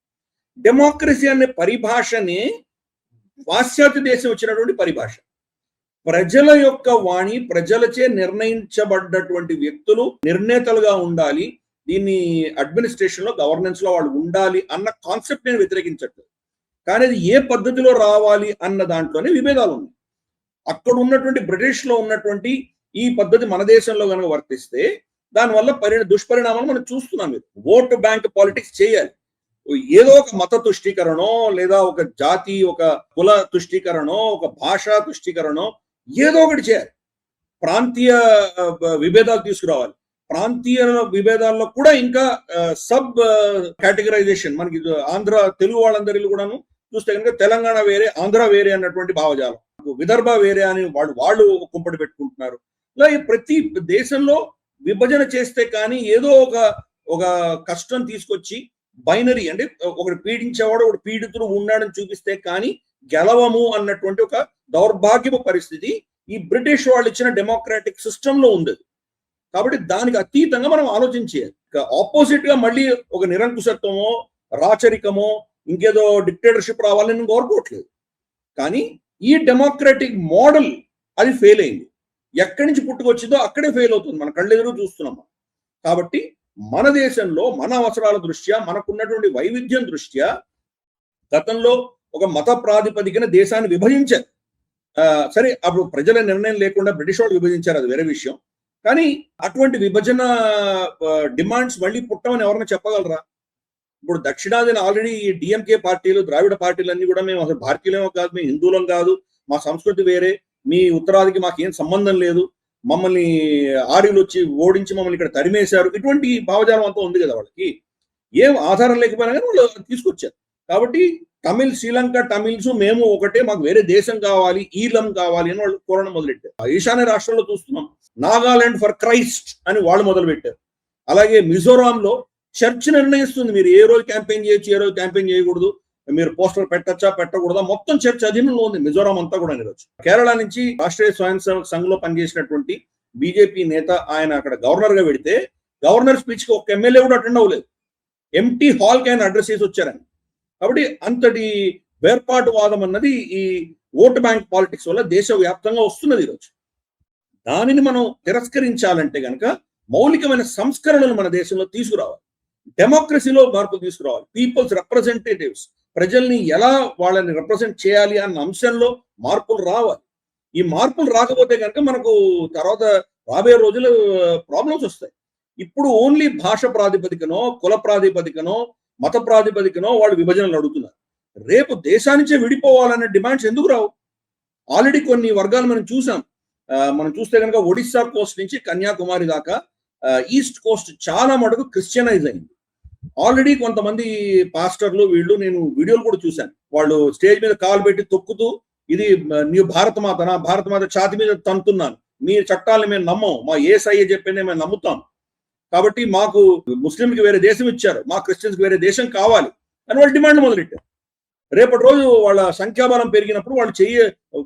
డెమోక్రసీ అనే పరిభాషని పాశ్చాత్య దేశం వచ్చినటువంటి పరిభాష. ప్రజల యొక్క వాణి, ప్రజలచే నిర్ణయించబడ్డటువంటి వ్యక్తులు నిర్ణేతలుగా ఉండాలి, దీన్ని అడ్మినిస్ట్రేషన్ లో గవర్నెన్స్ లో వాళ్ళు ఉండాలి అన్న కాన్సెప్ట్ నేను వ్యతిరేకించట్లేదు. కానీ అది ఏ పద్ధతిలో రావాలి అన్న దాంట్లోనే విభేదాలు ఉన్నాయి. అక్కడ ఉన్నటువంటి బ్రిటిష్ లో ఉన్నటువంటి ఈ పద్ధతి మన దేశంలో కనుక వర్తిస్తే దానివల్ల దుష్పరిణామాలు మనం చూస్తున్నాం. మీరు ఓటు బ్యాంక్ పాలిటిక్స్ చేయాలి, ఏదో ఒక మత తుష్టీకరణో, లేదా ఒక జాతి, ఒక కుల తుష్టీకరణో, ఒక భాషా తుష్టీకరణో ఏదో ఒకటి చేయాలి. ప్రాంతీయ విభేదాలు తీసుకురావాలి. ప్రాంతీయ విభేదాల్లో కూడా ఇంకా సబ్ కేటగరైజేషన్, మనకి ఆంధ్ర తెలుగు వాళ్ళందరిలో కూడాను చూస్తే కనుక తెలంగాణ వేరే, ఆంధ్ర వేరే అన్నటువంటి భావజాలం, విదర్భ వేరే అని వాళ్ళు కుంపటి పెట్టుకుంటున్నారు. ఇలా ప్రతి దేశంలో విభజన చేస్తే కానీ ఏదో ఒక కష్టం తీసుకొచ్చి బైనరీ అంటే ఒకటి పీడించేవాడు ఒకటి పీడితుడు ఉన్నాడని చూపిస్తే కానీ గెలవము అన్నటువంటి ఒక దౌర్భాగ్యపు పరిస్థితి ఈ బ్రిటిష్ వాళ్ళు ఇచ్చిన డెమోక్రాటిక్ సిస్టమ్ లో ఉంది. కాబట్టి దానికి అతీతంగా మనం ఆలోచించేయాలి. ఆపోజిట్ గా మళ్ళీ ఒక నిరంకుశత్వమో, రాచరికమో, ఇంకేదో డిక్టేటర్షిప్ రావాలని నేను కోరుకోవట్లేదు. కానీ ఈ డెమోక్రాటిక్ మోడల్ అది ఫెయిల్ అయింది. ఎక్కడి నుంచి పుట్టుకొచ్చిందో అక్కడే ఫెయిల్ అవుతుంది, మన కళ్ళెదురు చూస్తున్నాం. కాబట్టి మన దేశంలో మన అవసరాల దృష్ట్యా, మనకున్నటువంటి వైవిధ్యం దృష్ట్యా గతంలో ఒక మత ప్రాతిపదికన దేశాన్ని విభజించారు. సరే, అప్పుడు ప్రజల నిర్ణయం లేకుండా బ్రిటిష్ వాళ్ళు విభజించారు, అది వేరే విషయం. కానీ అటువంటి విభజన డిమాండ్స్ మళ్ళీ పుట్టమని ఎవరైనా చెప్పగలరా? ఇప్పుడు దక్షిణాదిన ఆల్రెడీ డిఎంకే పార్టీలు, ద్రావిడ పార్టీలు అన్ని కూడా మేము అసలు భారతీయులేమో కాదు, మేము హిందువులం కాదు, మా సంస్కృతి వేరే, మీ ఉత్తరాదికి మాకేం సంబంధం లేదు, మమ్మల్ని ఆర్యులు వచ్చి ఓడించి మమ్మల్ని ఇక్కడ తరిమేశారు, ఇటువంటి భావజాలం అంతా ఉంది కదా వాళ్ళకి. ఏం ఆధారం లేకపోయినా కానీ వాళ్ళు తీసుకొచ్చారు. కాబట్టి శ్రీలంక తమిళ్స్ మేము ఒకటే, మాకు వేరే దేశం కావాలి, ఈలం కావాలి అని వాళ్ళు కోరడం మొదలెట్టారు. ఈశాన్య రాష్ట్రంలో చూస్తున్నాం, నాగాలాండ్ ఫర్ క్రైస్ట్ అని వాళ్ళు మొదలుపెట్టారు. అలాగే మిజోరాంలో చర్చ్ నిర్ణయిస్తుంది మీరు ఏ రోజు క్యాంపెయిన్ చేయొచ్చు, ఏ రోజు క్యాంపెయిన్ చేయకూడదు, మీరు పోస్టర్ పెట్టచ్చా పెట్టకూడదా, మొత్తం చర్చ్ అధీనంలో ఉంది మిజోరాం అంతా కూడా ఈరోజు. కేరళ నుంచి రాష్ట్రీయ స్వయం సేవక్ సంఘ్ లో పనిచేసినటువంటి బీజేపీ నేత ఆయన అక్కడ గవర్నర్ గా పెడితే గవర్నర్ స్పీచ్ కి ఒక ఎమ్మెల్యే కూడా అటెండ్ అవ్వలేదు, ఎంటీ హాల్ కి ఆయన అడ్రస్ చేసి వచ్చారని. కాబట్టి అంతటి వేర్పాటువాదం అన్నది ఈ ఓటు బ్యాంక్ పాలిటిక్స్ వల్ల దేశవ్యాప్తంగా వస్తున్నది ఈరోజు. దానిని మనం తిరస్కరించాలంటే గనక మౌలికమైన సంస్కరణలు మన దేశంలో తీసుకురావాలి, డెమోక్రసీలో మార్పులు తీసుకురావాలి, పీపుల్స్ రిప్రజెంటేటివ్స్, ప్రజల్ని ఎలా వాళ్ళని రిప్రజెంట్ చేయాలి అన్న అంశంలో మార్పులు రావాలి. ఈ మార్పులు రాకపోతే కనుక మనకు తర్వాత రాబోయే రోజులు ప్రాబ్లమ్స్ వస్తాయి. ఇప్పుడు ఓన్లీ భాష ప్రాతిపదికనో, కుల ప్రాతిపదికనో, మత ప్రాతిపదికనో వాళ్ళు విభజనలు అడుగుతున్నారు. రేపు దేశానిచే విడిపోవాలనే డిమాండ్స్ ఎందుకు రావు? ఆల్రెడీ కొన్ని వర్గాలు మనం చూసాం. మనం చూస్తే కనుక ఒడిస్సా కోస్ట్ నుంచి కన్యాకుమారి దాకా ఈస్ట్ కోస్ట్ చాలా మటుకు క్రిస్టియనైజ్ అయింది. ఆల్రెడీ కొంతమంది పాస్టర్లు వీళ్ళు, నేను వీడియోలు కూడా చూశాను, వాళ్ళు స్టేజ్ మీద కాలు పెట్టి తొక్కుతూ, ఇది నీవు భారతమాతనా, భారతమాత ఛాతి మీద తంతున్నాను, మీ చట్టాలను మేము నమ్మం, మా యేసయ్య చెప్పిందే మేము నమ్ముతాం, కాబట్టి మాకు ముస్లింకి వేరే దేశం ఇచ్చారు, మా క్రిస్టియన్స్కి వేరే దేశం కావాలి అని వాళ్ళు డిమాండ్ మొదలెట్టారు. రేపటి రోజు వాళ్ళ సంఖ్యాబలం పెరిగినప్పుడు వాళ్ళు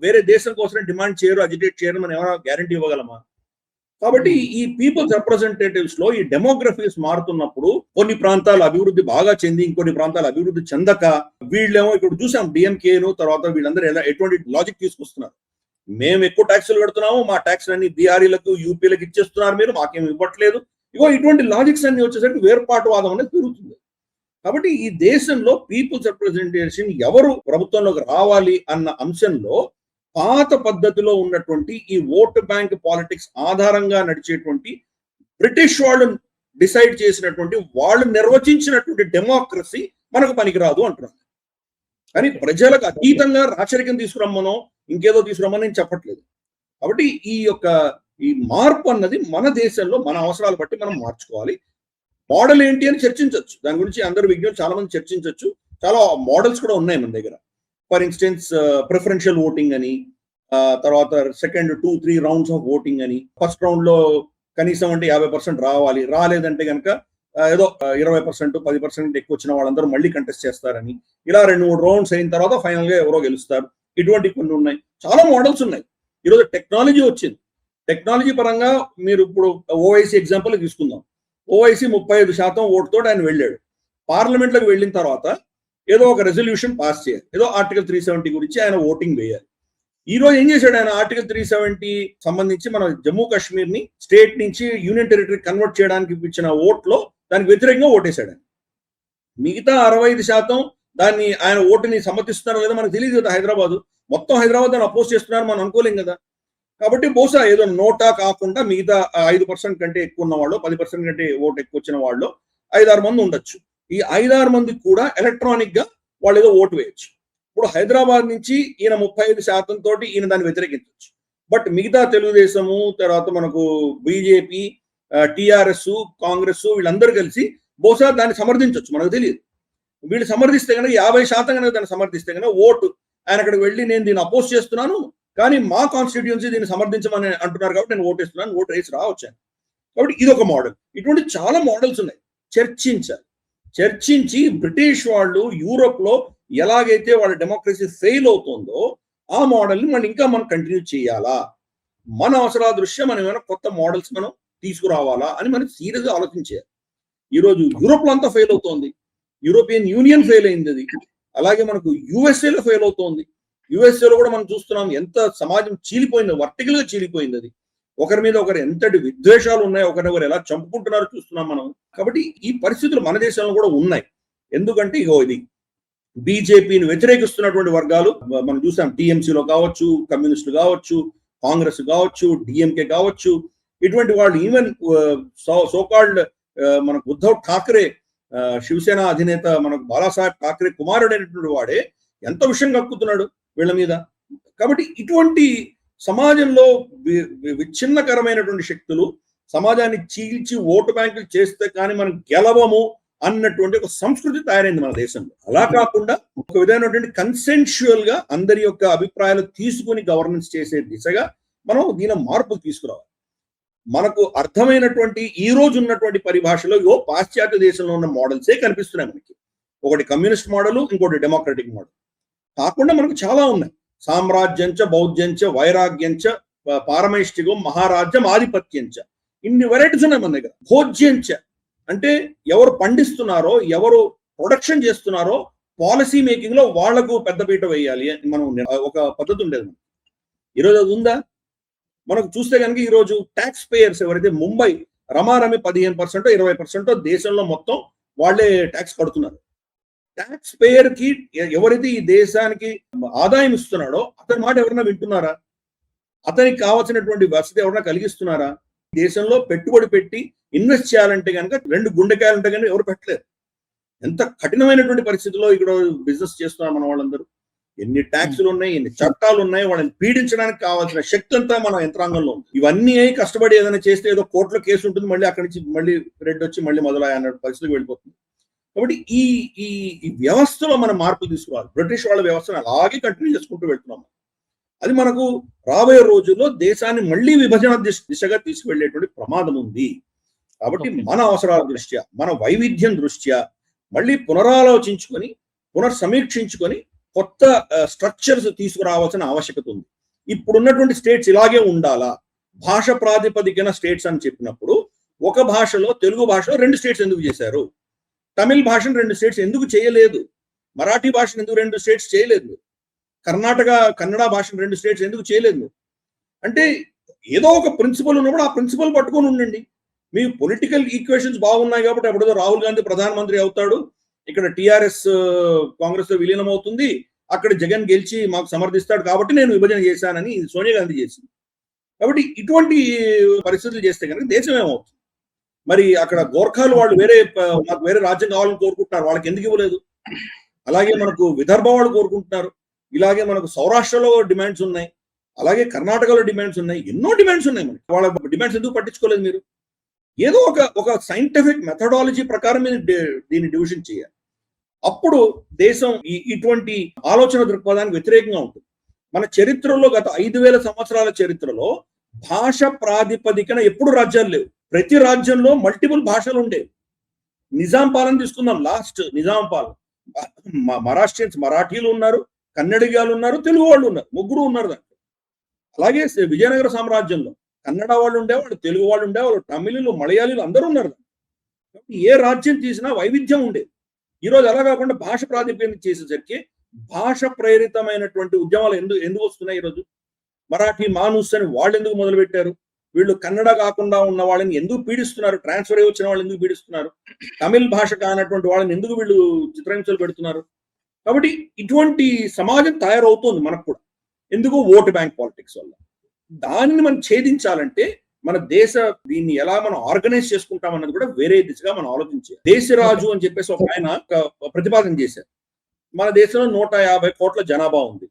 వేరే దేశం కోసం డిమాండ్ చేయరు, అజిటేట్ చేయరు, మనం ఏమైనా గ్యారంటీ ఇవ్వగలమా? కాబట్టి ఈ పీపుల్స్ రిప్రజెంటేటివ్స్ లో ఈ డెమోగ్రఫీస్ మారుతున్నప్పుడు కొన్ని ప్రాంతాలు అభివృద్ధి బాగా చెంది, ఇంకొన్ని ప్రాంతాలు అభివృద్ధి చెందక, వీళ్ళేమో ఇప్పుడు చూసాం డిఎంకేను, తర్వాత వీళ్ళందరూ ఎటువంటి లాజిక్ తీసుకొస్తున్నారు, మేము ఎక్కువ ట్యాక్సులు కడుతున్నాము, మా ట్యాక్స్ అన్ని బీఆర్ఈలకు, యూపీలకు ఇచ్చేస్తున్నారు, మీరు మాకేం ఇవ్వట్లేదు, ఇగో ఇటువంటి లాజిక్స్ అన్ని వచ్చేసరికి వేర్పాటువాదం అనేది పెరుగుతుంది. కాబట్టి ఈ దేశంలో పీపుల్స్ రిప్రజెంటేషన్ ఎవరు ప్రభుత్వంలోకి రావాలి అన్న అంశంలో పాత పద్ధతిలో ఉన్నటువంటి ఈ ఓటు బ్యాంక్ పాలిటిక్స్ ఆధారంగా నడిచేటువంటి బ్రిటిష్ వాళ్ళు డిసైడ్ చేసినటువంటి, వాళ్ళు నిర్వచించినటువంటి డెమోక్రసీ మనకు పనికిరాదు అంటున్నారు. కానీ ప్రజలకు అతీతంగా రాచరికం తీసుకురమ్మనో ఇంకేదో తీసుకురమ్మని నేను చెప్పట్లేదు. కాబట్టి ఈ మార్పు అన్నది మన దేశంలో మన అవసరాలు బట్టి మనం మార్చుకోవాలి. మోడల్ ఏంటి అని చర్చించవచ్చు, దాని గురించి అందరు విజ్ఞులు చాలా మంది చర్చించవచ్చు. చాలా మోడల్స్ కూడా ఉన్నాయి మన దగ్గర. ఫర్ ఇన్స్టెన్స్ ప్రిఫరెన్షియల్ ఓటింగ్ అని, తర్వాత సెకండ్ 2-3 రౌండ్స్ ఆఫ్ ఓటింగ్ అని, ఫస్ట్ రౌండ్ లో కనీసం అంటే 50% రావాలి, రాలేదంటే కనుక ఏదో 20%, 10% ఎక్కువ వచ్చిన వాళ్ళందరూ మళ్ళీ కంటెస్ట్ చేస్తారని, ఇలా 2-3 రౌండ్స్ అయిన తర్వాత ఫైనల్ గా ఎవరో గెలుస్తారు. ఇటువంటి కొన్ని ఉన్నాయి, చాలా మోడల్స్ ఉన్నాయి. ఈరోజు టెక్నాలజీ వచ్చింది. టెక్నాలజీ పరంగా మీరు ఇప్పుడు ఓవైసీ ఎగ్జాంపుల్ తీసుకుందాం. ఓవైసీ 35% ఓటుతో ఆయన వెళ్ళాడు. పార్లమెంట్లోకి వెళ్ళిన తర్వాత ఏదో ఒక రెజల్యూషన్ పాస్ చేయాలి, ఏదో ఆర్టికల్ 370 గురించి ఆయన ఓటింగ్ వేయాలి. ఈ రోజు ఏం చేశాడు ఆయన? ఆర్టికల్ 370 సంబంధించి మన జమ్మూ కాశ్మీర్ ని స్టేట్ నుంచి యూనియన్ టెరిటరీ కన్వర్ట్ చేయడానికి ఇచ్చిన ఓట్లో దానికి వ్యతిరేకంగా ఓటేశాడు ఆయన. మిగతా 65% దాన్ని ఆయన ఓటుని సమ్మతిస్తున్నారో లేదో మనకు తెలియదు కదా. మొత్తం హైదరాబాద్ దాన్ని అపోజ్ చేస్తున్నారు మనం అనుకోలేం కదా. కాబట్టి బహుశా ఏదో నోటా కాకుండా మిగతా 5% కంటే ఎక్కువ ఉన్న వాళ్ళు, 10% కంటే ఓటు ఎక్కువ వచ్చిన వాళ్ళు 5-6 మంది ఉండొచ్చు. ఈ 5-6 మందికి కూడా ఎలక్ట్రానిక్ గా వాళ్ళు ఏదో ఓటు వేయచ్చు. ఇప్పుడు హైదరాబాద్ నుంచి ఈయన 35% తోటి ఈయన దాన్ని వ్యతిరేకించవచ్చు. బట్ మిగతా తెలుగుదేశము, తర్వాత మనకు బీజేపీ, టిఆర్ఎస్, కాంగ్రెస్ వీళ్ళందరూ కలిసి బహుశా దాన్ని సమర్థించవచ్చు, మనకు తెలియదు. వీళ్ళు సమర్థిస్తే కనుక 50% కనుక దాన్ని సమర్థిస్తే కనుక ఓటు ఆయన అక్కడికి వెళ్ళి నేను దీన్ని అపోజ్ చేస్తున్నాను, కానీ మా కాన్స్టిట్యూన్సీ దీన్ని సమర్థించమని అంటున్నారు కాబట్టి నేను ఓటేస్తున్నాను, ఓటు వేసి రావచ్చాను. కాబట్టి ఇది ఒక మోడల్. ఇటువంటి చాలా మోడల్స్ ఉన్నాయి. చర్చించి బ్రిటిష్ వాళ్ళు యూరోప్ లో ఎలాగైతే వాళ్ళ డెమోక్రసీ ఫెయిల్ అవుతుందో ఆ మోడల్ని మనం ఇంకా కంటిన్యూ చేయాలా, మన అవసరాల దృష్ట్యా మనం ఏమైనా కొత్త మోడల్స్ మనం తీసుకురావాలా అని మనం సీరియస్ గా ఆలోచించాలి. ఈరోజు యూరోప్ లో అంతా ఫెయిల్ అవుతోంది, యూరోపియన్ యూనియన్ ఫెయిల్ అయింది అది, అలాగే మనకు యుఎస్ఏలో ఫెయిల్ అవుతోంది. యుఎస్ఏలో కూడా మనం చూస్తున్నాం ఎంత సమాజం చీలిపోయింది, వర్టికల్ గా చీలిపోయింది అది. ఒకరి మీద ఒకరు ఎంతటి విద్వేషాలు ఉన్నాయి, ఒకరినొకరు ఎలా చంపుకుంటున్నారో చూస్తున్నాం మనం. కాబట్టి ఈ పరిస్థితులు మన దేశంలో కూడా ఉన్నాయి. ఎందుకంటే ఇది బీజేపీని వ్యతిరేకిస్తున్నటువంటి వర్గాలు మనం చూసాం. టీఎంసీలో కావచ్చు, కమ్యూనిస్టులు కావచ్చు, కాంగ్రెస్ కావచ్చు, డిఎంకే కావచ్చు, ఇటువంటి వాళ్ళు ఈవెన్ సోకాల్డ్ మనకు ఉద్ధవ్ ఠాక్రే, శివసేన అధినేత మనకు బాలాసాహెబ్ ఠాక్రే కుమారుడైనటువంటి వాడే ఎంత విషయం కక్కుతున్నాడు వీళ్ళ మీద. కాబట్టి ఇటువంటి సమాజంలో విచ్ఛిన్నకరమైనటువంటి శక్తులు సమాజాన్ని చీల్చి ఓటు బ్యాంకులు చేస్తే కానీ మనం గెలవము అన్నటువంటి ఒక సంస్కృతి తయారైంది మన దేశంలో. అలా కాకుండా ఒక విధమైనటువంటి కన్సెన్షువల్ గా అందరి యొక్క అభిప్రాయాలు తీసుకుని గవర్నెన్స్ చేసే దిశగా మనం దీని మార్పులు తీసుకురావాలి. మనకు అర్థమైనటువంటి ఈ రోజు ఉన్నటువంటి పరిభాషలో పాశ్చాత్య దేశంలో ఉన్న మోడల్సే కనిపిస్తున్నాయి మనకి. ఒకటి కమ్యూనిస్ట్ మోడల్, ఇంకోటి డెమోక్రటిక్ మోడల్ కాకుండా మనకు చాలా ఉన్నాయి. సామ్రాజ్యంచ, బౌద్ధ్యంచ, వైరాగ్యంచ, పారమైష్టికం, మహారాజ్యం, ఆధిపత్యంచ, ఇన్ని వెరైటీస్ ఉన్నాయి మన దగ్గర. భోజ్యంచ అంటే ఎవరు పండిస్తున్నారో, ఎవరు ప్రొడక్షన్ చేస్తున్నారో పాలసీ మేకింగ్ లో వాళ్లకు పెద్దపీట వేయాలి మనం ఒక పద్ధతి ఉండేది. ఈరోజు అది ఉందా? మనకు చూస్తే కనుక ఈరోజు ట్యాక్స్ పేయర్స్ ఎవరైతే ముంబై రమారమి 15% 20% దేశంలో మొత్తం వాళ్లే ట్యాక్స్ కడుతున్నారు. ట్యాక్స్ పేయర్ కి ఎవరైతే ఈ దేశానికి ఆదాయం ఇస్తున్నాడో అతని మాట ఎవరైనా వింటున్నారా? అతనికి కావాల్సినటువంటి వసతి ఎవరైనా కలిగిస్తున్నారా? దేశంలో పెట్టుబడి పెట్టి ఇన్వెస్ట్ చేయాలంటే కనుక 2 గుండెకాయలు ఉంటే కనుక ఎవరు పెట్టలేరు. ఎంత కఠినమైనటువంటి పరిస్థితిలో ఇక్కడ బిజినెస్ చేస్తున్నారు మన వాళ్ళందరూ. ఎన్ని ట్యాక్సులు ఉన్నాయి, ఎన్ని చట్టాలు ఉన్నాయి, వాళ్ళని పీడించడానికి కావాల్సిన శక్తి అంతా మన యంత్రాంగంలో ఉంది. ఇవన్నీ కష్టపడి ఏదైనా చేస్తే ఏదో కోర్టులో కేసు ఉంటుంది, మళ్ళీ అక్కడి నుంచి మళ్ళీ రెడ్ వచ్చి మళ్ళీ మొదలయ్యే అన్న పరిస్థితికి వెళ్ళిపోతుంది. కాబట్టి ఈ వ్యవస్థలో మనం మార్పులు తీసుకురావాలి. బ్రిటిష్ వాళ్ళ వ్యవస్థను అలాగే కంటిన్యూ చేసుకుంటూ వెళ్తున్నాం. అది మనకు రాబోయే రోజుల్లో దేశాన్ని మళ్ళీ విభజన దిశగా తీసుకువెళ్ళేటువంటి ప్రమాదం ఉంది. కాబట్టి మన అవసరాల దృష్ట్యా, మన వైవిధ్యం దృష్ట్యా మళ్ళీ పునరాలోచించుకొని, పునర్సమీక్షించుకొని కొత్త స్ట్రక్చర్స్ తీసుకురావాల్సిన ఆవశ్యకత ఉంది. ఇప్పుడున్నటువంటి స్టేట్స్ ఇలాగే ఉండాలా? భాష ప్రాతిపదికన స్టేట్స్ అని చెప్పినప్పుడు ఒక భాషలో, తెలుగు భాషలో 2 స్టేట్స్ ఎందుకు చేశారు? తమిళ భాషను 2 స్టేట్స్ ఎందుకు చేయలేదు? మరాఠీ భాషను ఎందుకు 2 స్టేట్స్ చేయలేదు? కన్నడ భాషను 2 స్టేట్స్ ఎందుకు చేయలేదు? అంటే ఏదో ఒక ప్రిన్సిపల్ ఉన్నప్పుడు ఆ ప్రిన్సిపల్ పట్టుకొని ఉండండి. మీ పొలిటికల్ ఈక్వేషన్స్ బాగున్నాయి కాబట్టి అప్పుడేదో రాహుల్ గాంధీ ప్రధానమంత్రి అవుతాడు, ఇక్కడ టిఆర్ఎస్ కాంగ్రెస్ లో విలీనం అవుతుంది, అక్కడ జగన్ గెలిచి మాకు సమర్థిస్తాడు కాబట్టి నేను విభజన చేశానని సోనియా గాంధీ చేసింది. కాబట్టి ఇటువంటి పరిస్థితులు చేస్తే కనుక దేశం ఏమవుతుంది? మరి అక్కడ గోర్ఖాలు వాళ్ళు మాకు వేరే రాజ్యం కావాలని కోరుకుంటున్నారు, వాళ్ళకి ఎందుకు ఇవ్వలేదు? అలాగే మనకు విదర్భ వాళ్ళు కోరుకుంటున్నారు, ఇలాగే మనకు సౌరాష్ట్రలో డిమాండ్స్ ఉన్నాయి, అలాగే కర్ణాటకలో డిమాండ్స్ ఉన్నాయి, ఎన్నో డిమాండ్స్ ఉన్నాయి. మనకి వాళ్ళ డిమాండ్స్ ఎందుకు పట్టించుకోలేదు మీరు? ఏదో ఒక సైంటిఫిక్ మెథడాలజీ ప్రకారం దీన్ని డివిజన్ చేయాలి. అప్పుడు దేశం ఇటువంటి ఆలోచన దృక్పథానికి వ్యతిరేకంగా ఉంటుంది. మన చరిత్రలో గత 5000 సంవత్సరాల చరిత్రలో భాష ప్రాతిపదికన ఎప్పుడు రాజ్యాలు లేవు. ప్రతి రాజ్యంలో మల్టిపుల్ భాషలు ఉండేవి. నిజాం పాలన తీసుకుందాం, లాస్ట్ నిజాం పాలన, మరాఠీలు ఉన్నారు, కన్నడిగాలు ఉన్నారు, తెలుగు వాళ్ళు ఉన్నారు, ముగ్గురు ఉన్నారు దాంట్లో. అలాగే విజయనగర సామ్రాజ్యంలో కన్నడ వాళ్ళు ఉండేవాళ్ళు, తెలుగు వాళ్ళు ఉండేవాళ్ళు, తమిళులు, మలయాళీలు అందరూ ఉన్నారు. ఏ రాజ్యం తీసినా వైవిధ్యం ఉండేది. ఈరోజు అలా కాకుండా భాష ప్రాతిపదికన చేసేసరికి భాష ప్రేరితమైనటువంటి ఉద్యమాలు ఎందుకు వస్తున్నాయి ఈరోజు? మరాఠీ మానూస్ అని వాళ్ళు ఎందుకు మొదలు పెట్టారు? వీళ్ళు కన్నడ కాకుండా ఉన్న వాళ్ళని ఎందుకు పీడిస్తున్నారు? ట్రాన్స్ఫర్ అయ్యి వచ్చిన వాళ్ళని ఎందుకు పీడిస్తున్నారు? తమిళ్ భాష కానటువంటి వాళ్ళని ఎందుకు వీళ్ళు చిత్రహింసలు పెడుతున్నారు? కాబట్టి ఇటువంటి సమాజం తయారవుతోంది మనకు కూడా. ఎందుకు? ఓటు బ్యాంక్ పాలిటిక్స్ వల్ల. దానిని మనం ఛేదించాలంటే మన దీన్ని ఎలా మనం ఆర్గనైజ్ చేసుకుంటాం అన్నది కూడా వేరే దిశగా మనం ఆలోచించాలి. దేశరాజు అని చెప్పేసి ఒక ఆయన ప్రతిపాదన చేశారు. మన దేశంలో 150 కోట్ల జనాభా ఉంది.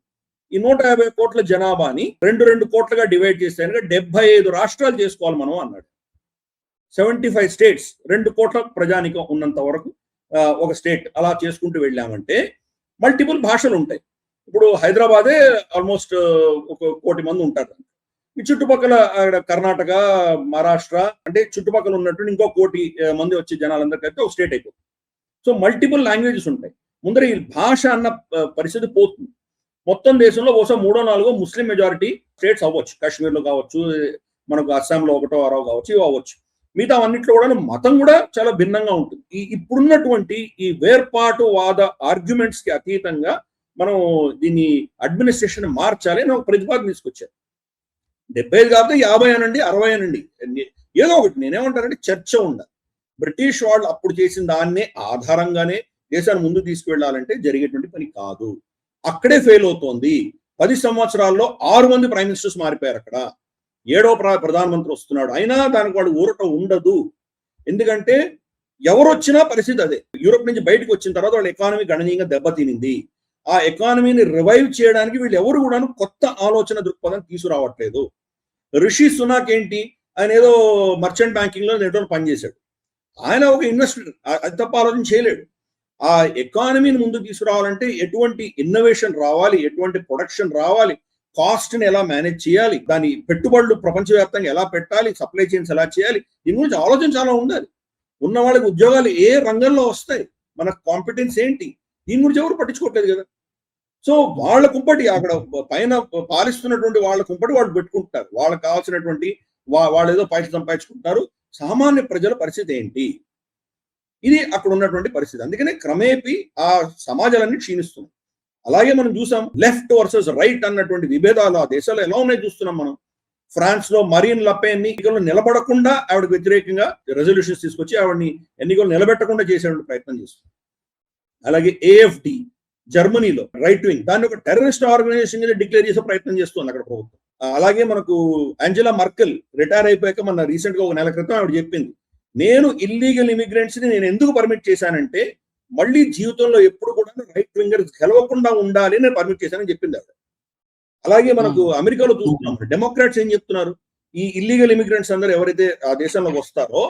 ఈ 150 కోట్ల జనాభాని 2 కోట్లుగా డివైడ్ చేస్తే 75 రాష్ట్రాలు చేసుకోవాలి మనం అన్నాడు. 75 స్టేట్స్, 2 కోట్ల ప్రజానికం ఉన్నంత వరకు ఒక స్టేట్ అలా చేసుకుంటూ వెళ్ళామంటే మల్టిపుల్ భాషలు ఉంటాయి. ఇప్పుడు హైదరాబాదే ఆల్మోస్ట్ 1 కోటి మంది ఉంటారు. ఈ చుట్టుపక్కల కర్ణాటక, మహారాష్ట్ర అంటే చుట్టుపక్కల ఉన్నటువంటి ఇంకో 1 కోటి మంది వచ్చే జనాలందరికీ అయితే ఒక స్టేట్ అయిపోతుంది. సో మల్టిపుల్ లాంగ్వేజెస్ ఉంటాయి. ముందర ఈ భాష అన్న పరిస్థితి పోతుంది. మొత్తం దేశంలో బహుశా 3-4 ముస్లిం మెజారిటీ స్టేట్స్ అవ్వచ్చు. కాశ్మీర్లో కావచ్చు, మనకు అస్సాంలో 1-6 కావచ్చు, ఇవి అవ్వచ్చు. మిగతా అన్నింటిలో కూడా మతం కూడా చాలా భిన్నంగా ఉంటుంది. ఇప్పుడున్నటువంటి ఈ వేర్పాటువాద ఆర్గ్యుమెంట్స్ కి అతీతంగా మనం దీన్ని అడ్మినిస్ట్రేషన్ మార్చాలి అని ఒక ప్రతిపాదన తీసుకొచ్చారు. 75 కాకపోతే 50 అనండి, 60 అనండి, ఏదో ఒకటి. నేనేమంటానంటే చర్చ ఉండాలి. బ్రిటిష్ వాళ్ళు అప్పుడు చేసిన దాన్నే ఆధారంగానే దేశాన్ని ముందుకు తీసుకువెళ్లాలంటే జరిగేటువంటి పని కాదు. అక్కడే ఫెయిల్ అవుతోంది. 10 సంవత్సరాల్లో 6 మంది ప్రైమ్ మినిస్టర్స్ మారిపోయారు. అక్కడ 7వ ప్రధానమంత్రి వస్తున్నాడు. అయినా దానికి వాడు ఊరట ఉండదు. ఎందుకంటే ఎవరు వచ్చినా పరిస్థితి అదే. యూరోప్ నుంచి బయటకు వచ్చిన తర్వాత వాళ్ళ ఎకానమీ గణనీయంగా దెబ్బతినింది. ఆ ఎకానమీని రివైవ్ చేయడానికి వీళ్ళు ఎవరు కూడా కొత్త ఆలోచన దృక్పథం తీసుకురావట్లేదు. రిషి సునాక్ ఏంటి, ఆయన ఏదో మర్చెంట్ బ్యాంకింగ్ లో నెట్లో పనిచేశాడు. ఆయన ఒక ఇన్వెస్టర్, అది తప్ప ఆలోచన చేయలేడు. ఆ ఎకానమీని ముందుకు తీసుకురావాలంటే ఎటువంటి ఇన్నోవేషన్ రావాలి, ఎటువంటి ప్రొడక్షన్ రావాలి, కాస్ట్ ని ఎలా మేనేజ్ చేయాలి, దాని పెట్టుబడులు ప్రపంచవ్యాప్తంగా ఎలా పెట్టాలి, సప్లై చైన్స్ ఎలా చేయాలి, దీని గురించి ఆలోచన చాలా ఉండాలి. ఉన్న వాళ్ళకి ఉద్యోగాలు ఏ రంగంలో వస్తాయి, మన కాంపిటెన్స్ ఏంటి, దీని గురించి ఎవరు పట్టించుకోవట్లేదు కదా. సో వాళ్ళ కుంపటి అక్కడ పైన పాలిస్తున్నటువంటి వాళ్ళ కుంపటి వాళ్ళు పెట్టుకుంటారు. వాళ్ళకి కావాల్సినటువంటి వాళ్ళు ఏదో పైసలు సంపాదించుకుంటారు. సామాన్య ప్రజల పరిస్థితి ఏంటి? ఇది అక్కడ ఉన్నటువంటి పరిస్థితి. అందుకనే క్రమేపీ ఆ సమాజాలన్నీ క్షీణిస్తున్నాయి. అలాగే మనం చూసాం లెఫ్ట్ వర్సెస్ రైట్ అన్నటువంటి విభేదాలు ఆ దేశాల్లో ఎలా ఉన్నాయి చూస్తున్నాం మనం. ఫ్రాన్స్ లో మరీన్ లపెన్ ఎన్నికల్లో నిలబడకుండా ఆవిడకి వ్యతిరేకంగా రెజల్యూషన్స్ తీసుకొచ్చి ఆవిడని ఎన్నికలు నిలబెట్టకుండా చేసేటువంటి ప్రయత్నం చేస్తుంది. అలాగే AFD జర్మనీలో రైట్ వింగ్, దాన్ని ఒక టెర్రరిస్ట్ ఆర్గనైజేషన్ గా డిక్లేర్ చేసే ప్రయత్నం చేస్తుంది అక్కడ ప్రభుత్వం. అలాగే మనకు ఆంజెలా మర్కెల్ రిటైర్ అయిపోయాక మన రీసెంట్ గా 1 నెల క్రితం ఆవిడ చెప్పింది, నేను ఇల్లీగల్ ఇమిగ్రెంట్స్ ని నేను ఎందుకు పర్మిట్ చేశానంటే మళ్ళీ జీవితంలో ఎప్పుడు కూడా రైట్ వింగర్స్ గెలవకుండా ఉండాలి నేను పర్మిట్ చేశానని చెప్పింది ఆవిడ. అలాగే మనకు అమెరికాలో చూస్తున్నాం, డెమోక్రాట్స్ ఏం చెప్తున్నారు, ఈ ఇల్లీగల్ ఇమిగ్రెంట్స్ అందరూ ఎవరైతే ఆ దేశంలో వస్తారో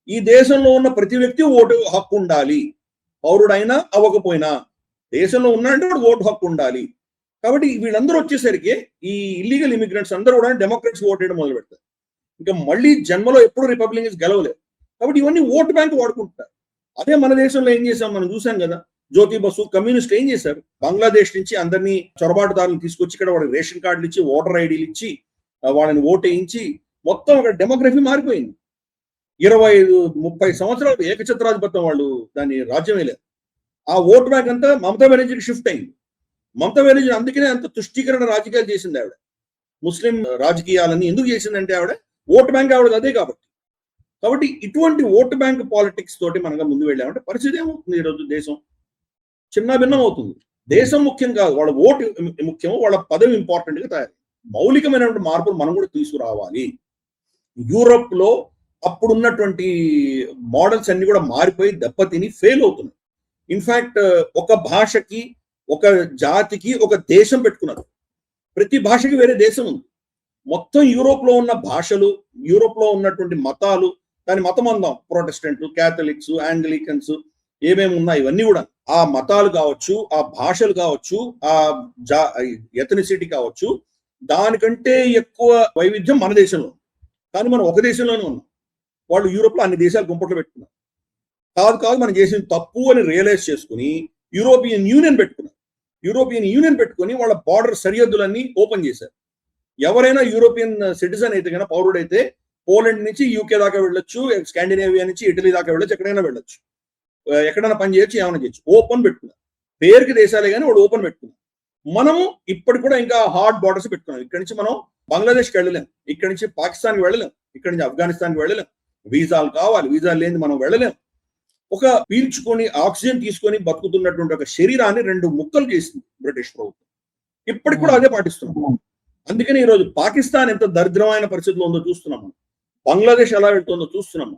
ఈ దేశంలో ఉన్న ప్రతి వ్యక్తి ఓటు హక్కు ఉండాలి, పౌరుడైనా అవ్వకపోయినా దేశంలో ఉన్నాడంటే వాడు ఓటు హక్కు ఉండాలి. కాబట్టి వీళ్ళందరూ వచ్చేసరికి ఈ ఇల్లీగల్ ఇమిగ్రెంట్స్ అందరూ కూడా డెమోక్రాట్స్ ఓటు వేయడం మొదలు పెడతారు. ఇంకా మళ్ళీ జన్మలో ఎప్పుడు రిపబ్లికన్స్ గెలవలేదు. కాబట్టి ఇవన్నీ ఓటు బ్యాంక్ వాడుకుంటారు. అదే మన దేశంలో ఏం చేసాం మనం చూసాం కదా, జ్యోతి బసు కమ్యూనిస్ట్ ఏం చేశారు, బంగ్లాదేశ్ నుంచి అందరినీ చొరబాటుదారులను తీసుకొచ్చి ఇక్కడ వాళ్ళకి రేషన్ కార్డులు ఇచ్చి, ఓటర్ ఐడీలు ఇచ్చి, వాళ్ళని ఓటేయించి మొత్తం అక్కడ డెమోగ్రఫీ మారిపోయింది. 25-30 సంవత్సరాలు ఏకఛత్రాధిపత్యం వాళ్ళు దాన్ని రాజ్యం వేయలేదు. ఆ ఓటు బ్యాంక్ అంతా మమతా బెనర్జీకి షిఫ్ట్ అయింది. మమతా బెనర్జీ అందుకనే అంత తుష్టీకరణ రాజకీయాలు చేసింది ఆవిడ. ముస్లిం రాజకీయాలని ఎందుకు చేసిందంటే ఆవిడ ఓటు బ్యాంక్ ఆవిడ అదే కాబట్టి. కాబట్టి ఇటువంటి ఓటు బ్యాంక్ పాలిటిక్స్ తోటి మనగా ముందు వెళ్ళామంటే పరిస్థితి ఏమవుతుంది, ఈరోజు దేశం చిన్న భిన్నం అవుతుంది. దేశం ముఖ్యం కాదు, వాళ్ళ ఓటు ముఖ్యం, వాళ్ళ పదవి ఇంపార్టెంట్ గా తయారు. మౌలికమైనటువంటి మార్పులు మనం కూడా తీసుకురావాలి. యూరోప్ లో అప్పుడున్నటువంటి మోడల్స్ అన్ని కూడా మారిపోయి దెబ్బతిని ఫెయిల్ అవుతున్నాయి. ఇన్ఫాక్ట్ ఒక భాషకి, ఒక జాతికి ఒక దేశం పెట్టుకున్నారు. ప్రతి భాషకి వేరే దేశం ఉంది. మొత్తం యూరోప్ లో ఉన్న భాషలు, యూరోప్ లో ఉన్నటువంటి మతాలు, దాని మతం అందాం, ప్రొటెస్టెంట్లు, క్యాథలిక్స్, ఆంగ్లికన్స్ ఏమేమి ఉన్నాయి ఇవన్నీ కూడా, ఆ మతాలు కావచ్చు, ఆ భాషలు కావచ్చు, ఆ ఎథనిసిటీ కావచ్చు, దానికంటే ఎక్కువ వైవిధ్యం మన దేశంలో. కానీ మనం ఒక దేశంలోనే ఉన్నాం. వాళ్ళు యూరోప్ లో అన్ని దేశాలు గుంపట్లో పెట్టుకున్నారు. కాదు మనం చేసిన తప్పు అని రియలైజ్ చేసుకుని యూరోపియన్ యూనియన్ పెట్టుకున్నారు. యూరోపియన్ యూనియన్ పెట్టుకుని వాళ్ళ బార్డర్ సరిహద్దులన్నీ ఓపెన్ చేశారు. ఎవరైనా యూరోపియన్ సిటిజన్ అయితే కనుక పౌరుడైతే పోలాండ్ నుంచి యూకే దాకా వెళ్ళొచ్చు, స్కాండినేవియా నుంచి ఇటలీ దాకా వెళ్ళొచ్చు, ఎక్కడైనా వెళ్ళొచ్చు, ఎక్కడైనా పని చేయొచ్చు, ఏమైనా చేయొచ్చు. ఓపెన్ పెట్టుకున్నారు. పేరుకి దేశాలే కానీ వాడు ఓపెన్ పెట్టుకున్నారు. మనము ఇప్పటి కూడా ఇంకా హార్డ్ బార్డర్స్ పెట్టుకున్నాం. ఇక్కడి నుంచి మనం బంగ్లాదేశ్కి వెళ్ళలేం, ఇక్కడి నుంచి పాకిస్తాన్కి వెళ్ళలేం, ఇక్కడి నుంచి ఆఫ్ఘనిస్తాన్కి వెళ్ళలేం. వీసాలు కావాలి, వీసాలు లేని మనం వెళ్ళలేం. ఒక పీల్చుకొని ఆక్సిజన్ తీసుకొని బతుకుతున్నటువంటి ఒక శరీరాన్ని 2 ముక్కలు చేసింది బ్రిటిష్ ప్రభుత్వం. ఇప్పటికి కూడా అదే పాటిస్తున్నాం. అందుకని ఈరోజు పాకిస్తాన్ ఎంత దరిద్రమైన పరిస్థితిలో ఉందో చూస్తున్నాం మనం. బంగ్లాదేశ్ ఎలా వెళ్తుందో చూస్తున్నాం.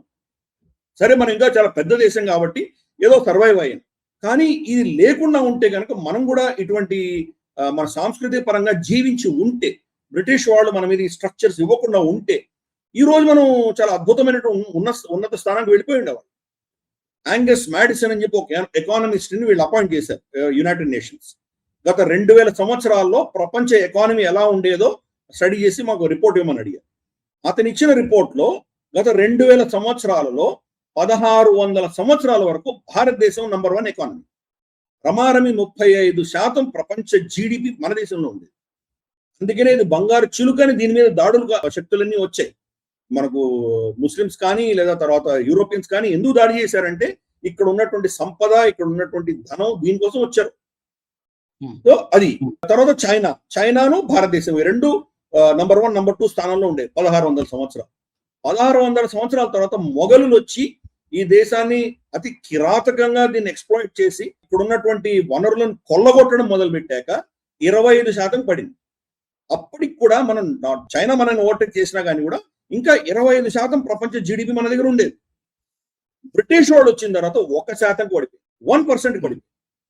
సరే, మనం ఇంకా చాలా పెద్ద దేశం కాబట్టి ఏదో సర్వైవ్ అయ్యాం. కానీ ఇది లేకుండా ఉంటే కనుక మనం కూడా ఇటువంటి మన సాంస్కృతిక పరంగా జీవించి ఉంటే, బ్రిటిష్ వాళ్ళు మన మీద ఈ స్ట్రక్చర్స్ ఇవ్వకుండా ఉంటే, ఈ రోజు మనం చాలా అద్భుతమైనటువంటి ఉన్నత స్థానానికి వెళ్ళిపోయి ఉండేవాళ్ళు. యాంగస్ మ్యాడిసన్ అని చెప్పి ఒక ఎకానమిస్ట్ ని వీళ్ళు అపాయింట్ చేశారు యునైటెడ్ నేషన్స్. గత 2000 సంవత్సరాల్లో ప్రపంచ ఎకానమీ ఎలా ఉండేదో స్టడీ చేసి మాకు రిపోర్ట్ ఇవ్వమని అడిగారు. అతను ఇచ్చిన రిపోర్ట్ లో గత 2000 సంవత్సరాలలో 1600 సంవత్సరాల వరకు భారతదేశం నంబర్ 1 ఎకానమీ. రమారమి 35% ప్రపంచ జీడిపి మన దేశంలో ఉండేది. అందుకనే ఇది బంగారు చిలుకని దీని మీద దాడులుగా శక్తులన్నీ వచ్చాయి. మనకు ముస్లిమ్స్ కానీ లేదా తర్వాత యూరోపియన్స్ కానీ ఎందుకు దాడి చేశారంటే ఇక్కడ ఉన్నటువంటి సంపద, ఇక్కడ ఉన్నటువంటి ధనం దీనికోసం వచ్చారు. సో అది తర్వాత చైనాను భారతదేశం రెండు నంబర్ 1 నంబర్ 2 స్థానంలో ఉండే 1600 సంవత్సరాలు. 1600 సంవత్సరాల తర్వాత మొఘలులు వచ్చి ఈ దేశాన్ని అతి కిరాతకంగా దీన్ని ఎక్స్ప్లాయిట్ చేసి ఇక్కడ ఉన్నటువంటి వనరులను కొల్లగొట్టడం మొదలు పెట్టాక 25% పడింది. అప్పటికి కూడా మనం చైనా మనల్ని ఓవర్టేక్ చేసినా కానీ కూడా ఇంకా 25% ప్రపంచ జీడిపి మన దగ్గర ఉండేది. బ్రిటిష్ వాళ్ళు వచ్చిన తర్వాత 1% పడిపోయింది, 1% పడిపోయింది.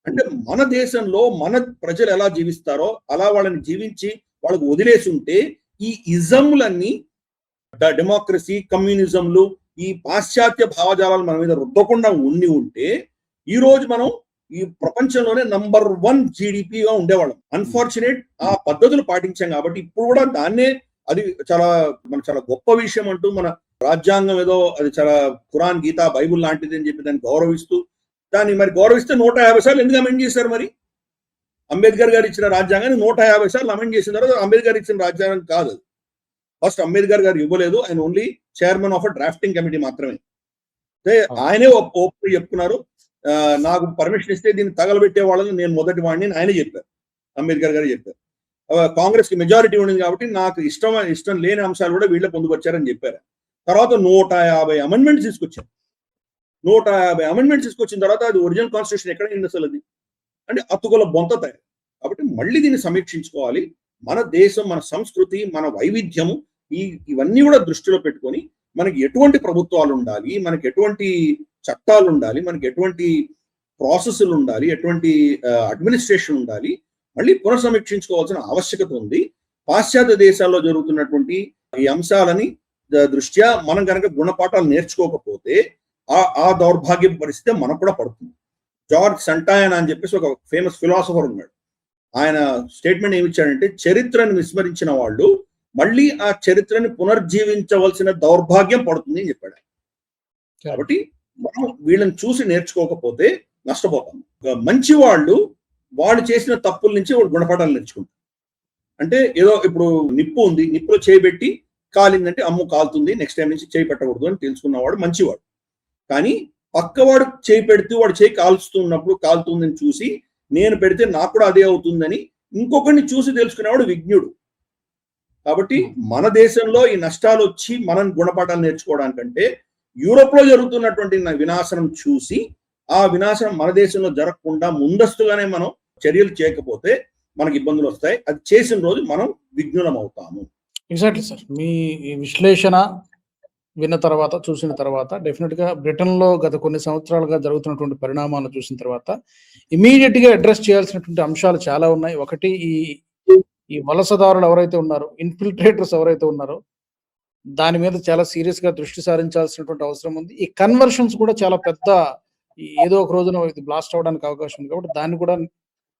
అంటే మన దేశంలో మన ప్రజలు ఎలా జీవిస్తారో అలా వాళ్ళని జీవించి వాళ్ళకు వదిలేసి ఉంటే ఈ ఇజంలన్నీ, డెమోక్రసీ, కమ్యూనిజంలు, ఈ పాశ్చాత్య భావజాలాలు మన మీద రుద్దకుండా ఉంటే ఈ రోజు మనం ఈ ప్రపంచంలోనే నంబర్ 1 జీడిపిగా ఉండేవాళ్ళం. అన్ఫార్చునేట్ ఆ పద్ధతులు పాటించాం కాబట్టి ఇప్పుడు కూడా దాన్నే అది చాలా గొప్ప విషయం అంటూ మన రాజ్యాంగం ఏదో అది చాలా ఖురాన్, గీత, బైబుల్ లాంటిది అని చెప్పి దాన్ని గౌరవిస్తూ మరి గౌరవిస్తే 150 సార్లు ఎందుకు అమెండ్ చేశారు? మరి అంబేద్కర్ గారు ఇచ్చిన రాజ్యాంగాన్ని 150 సార్లు అమెండ్ చేసిన తర్వాత అంబేద్కర్ ఇచ్చిన రాజ్యాంగం కాదు. ఫస్ట్ అంబేద్కర్ గారు ఇవ్వలేదు, ఆయన only chairman of drafting committee మాత్రమే. ఆయనే ఓపెన్ చెప్పుకున్నారు, నాకు పర్మిషన్ ఇస్తే దీన్ని తగలబెట్టే వాళ్ళని నేను మొదటి వాడిని ఆయనే చెప్పారు. అంబేద్కర్ గారు చెప్పారు. కాంగ్రెస్ కి మెజారిటీ ఉండింది కాబట్టి నాకు ఇష్టం లేని అంశాలు కూడా వీళ్ళే పొందుపరిచారని చెప్పారు. తర్వాత 150 అమెండ్మెంట్స్ తీసుకొచ్చారు. 150 అమెండ్మెంట్స్ తీసుకొచ్చిన తర్వాత అది ఒరిజినల్ కాన్స్టిట్యూషన్ ఎక్కడ అయింది అసలు? అది అంటే అతుకుల బొంత తయారు. కాబట్టి మళ్ళీ దీన్ని సమీక్షించుకోవాలి. మన దేశం, మన సంస్కృతి, మన వైవిధ్యము ఇవన్నీ కూడా దృష్టిలో పెట్టుకొని మనకి ఎటువంటి ప్రభుత్వాలు ఉండాలి, మనకి ఎటువంటి చట్టాలు ఉండాలి, మనకి ఎటువంటి ప్రాసెస్లు ఉండాలి, ఎటువంటి అడ్మినిస్ట్రేషన్ ఉండాలి, మళ్ళీ పునఃసమీక్షించుకోవాల్సిన ఆవశ్యకత ఉంది. పాశ్చాత్య దేశాల్లో జరుగుతున్నటువంటి ఈ అంశాలని దృష్ట్యా మనం కనుక గుణపాఠాలు నేర్చుకోకపోతే ఆ దౌర్భాగ్య పరిస్థితి మనకు కూడా పడుతుంది. జార్జ్ సంటాయన్ అని చెప్పేసి ఒక ఫేమస్ ఫిలాసఫర్ ఉన్నాడు. ఆయన స్టేట్మెంట్ ఏమిచ్చాడంటే, చరిత్రను విస్మరించిన వాళ్ళు మళ్ళీ ఆ చరిత్రని పునర్జీవించవలసిన దౌర్భాగ్యం పడుతుంది అని చెప్పాడు. కాబట్టి మనం వీళ్ళని చూసి నేర్చుకోకపోతే నష్టపోతాం. మంచి వాళ్ళు చేసిన తప్పుల నుంచి వాళ్ళు గుణపాఠాలు నేర్చుకుంటారు. అంటే ఏదో ఇప్పుడు నిప్పు ఉంది, నిప్పులో చేయబెట్టి కాలిందంటే అమ్ము కాలుతుంది, నెక్స్ట్ టైం నుంచి చేయి పెట్టకూడదు అని తెలుసుకున్నవాడు మంచివాడు. కానీ పక్కవాడు చేయి పెడితే వాడు చేయి కాల్చుతున్నప్పుడు కాలుతుందని చూసి నేను పెడితే నాకు కూడా అదే అవుతుందని ఇంకొకరిని చూసి తెలుసుకునేవాడు విజ్ఞుడు. కాబట్టి మన దేశంలో ఈ నష్టాలు వచ్చి మనం గుణపాఠాలు నేర్చుకోవడానికంటే యూరోప్ లో జరుగుతున్నటువంటి వినాశనం చూసి ఆ వినాశనం మన దేశంలో జరగకుండా ముందస్తుగానే మనం చర్యలు చేయకపోతే మనకి ఇబ్బందులు వస్తాయి. అది చేసిన రోజు మనం విఘ్నులం అవుతాము. ఎగ్జాక్ట్లీ సార్, మీ విశ్లేషణ విన్న తర్వాత, చూసిన తర్వాత డెఫినెట్ గా బ్రిటన్ లో గత కొన్ని సంవత్సరాలుగా జరుగుతున్నటువంటి పరిణామాలను చూసిన తర్వాత ఇమీడియట్ గా అడ్రస్ చేయాల్సినటువంటి అంశాలు చాలా ఉన్నాయి. ఒకటి, ఈ వలసదారులు ఎవరైతే ఉన్నారో, ఇన్ఫిల్ట్రేటర్స్ ఎవరైతే ఉన్నారో దాని మీద చాలా సీరియస్ గా దృష్టి సారించాల్సినటువంటి అవసరం ఉంది. ఈ కన్వర్షన్స్ కూడా చాలా పెద్ద, ఏదో ఒక రోజున ఇది బ్లాస్ట్ అవడానికి అవకాశం ఉంది కాబట్టి దాన్ని కూడా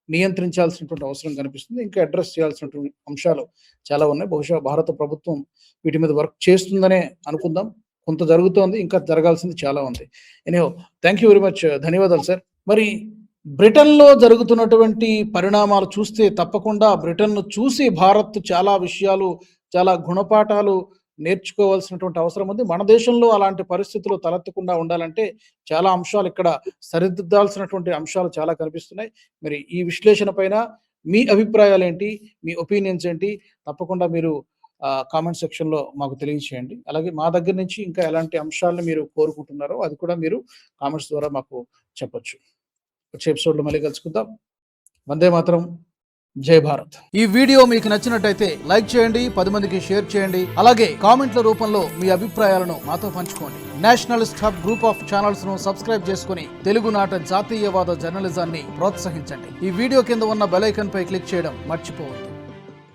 నియంత్రించాల్సినటువంటి అవసరం కనిపిస్తుంది. ఇంకా అడ్రస్ చేయాల్సినటువంటి అంశాలు చాలా ఉన్నాయి. బహుశా భారత ప్రభుత్వం వీటి మీద వర్క్ చేస్తుందనే అనుకుందాం. కొంత జరుగుతోంది, ఇంకా జరగాల్సింది చాలా ఉంది. Anyhow, thank you very much, ధన్యవాదాలు సార్. మరి బ్రిటన్లో జరుగుతున్నటువంటి పరిణామాలు చూస్తే తప్పకుండా బ్రిటన్ను చూసి భారత్ చాలా విషయాలు, చాలా గుణపాఠాలు నేర్చుకోవాల్సినటువంటి అవసరం ఉంది. మన దేశంలో అలాంటి పరిస్థితులు తలెత్తకుండా ఉండాలంటే చాలా అంశాలు ఇక్కడ సరిదిద్దాల్సినటువంటి అంశాలు చాలా కనిపిస్తున్నాయి. మరి ఈ విశ్లేషణ పైన మీ అభిప్రాయాలేంటి? మీ ఒపీనియన్స్ ఏంటి? తప్పకుండా మీరు కామెంట్ సెక్షన్‌లో మాకు తెలియజేయండి. అలాగే మా దగ్గర నుంచి ఇంకా ఎలాంటి అంశాలను మీరు కోరుకుంటున్నారో అది కూడా మీరు కామెంట్స్ ద్వారా మాకు చెప్పొచ్చు. వచ్చే ఎపిసోడ్‌లో మళ్ళీ కలుసుకుందాం. వందే మాతరం. జై భారత్. ఈ వీడియో మీకు నచ్చినట్టయితే లైక్ చేయండి, 10 మందికి షేర్ చేయండి. అలాగే కామెంట్ల రూపంలో మీ అభిప్రాయాలను మాతో పంచుకోండి. Nationalist hub group of channels ను సబ్స్క్రైబ్ చేసుకుని తెలుగునాట జాతీయవాద జర్నలిజాన్ని ప్రోత్సహించండి. ఈ వీడియో కింద ఉన్న బెల్ ఐకాన్ పై క్లిక్ చేయడం మర్చిపోవద్దు.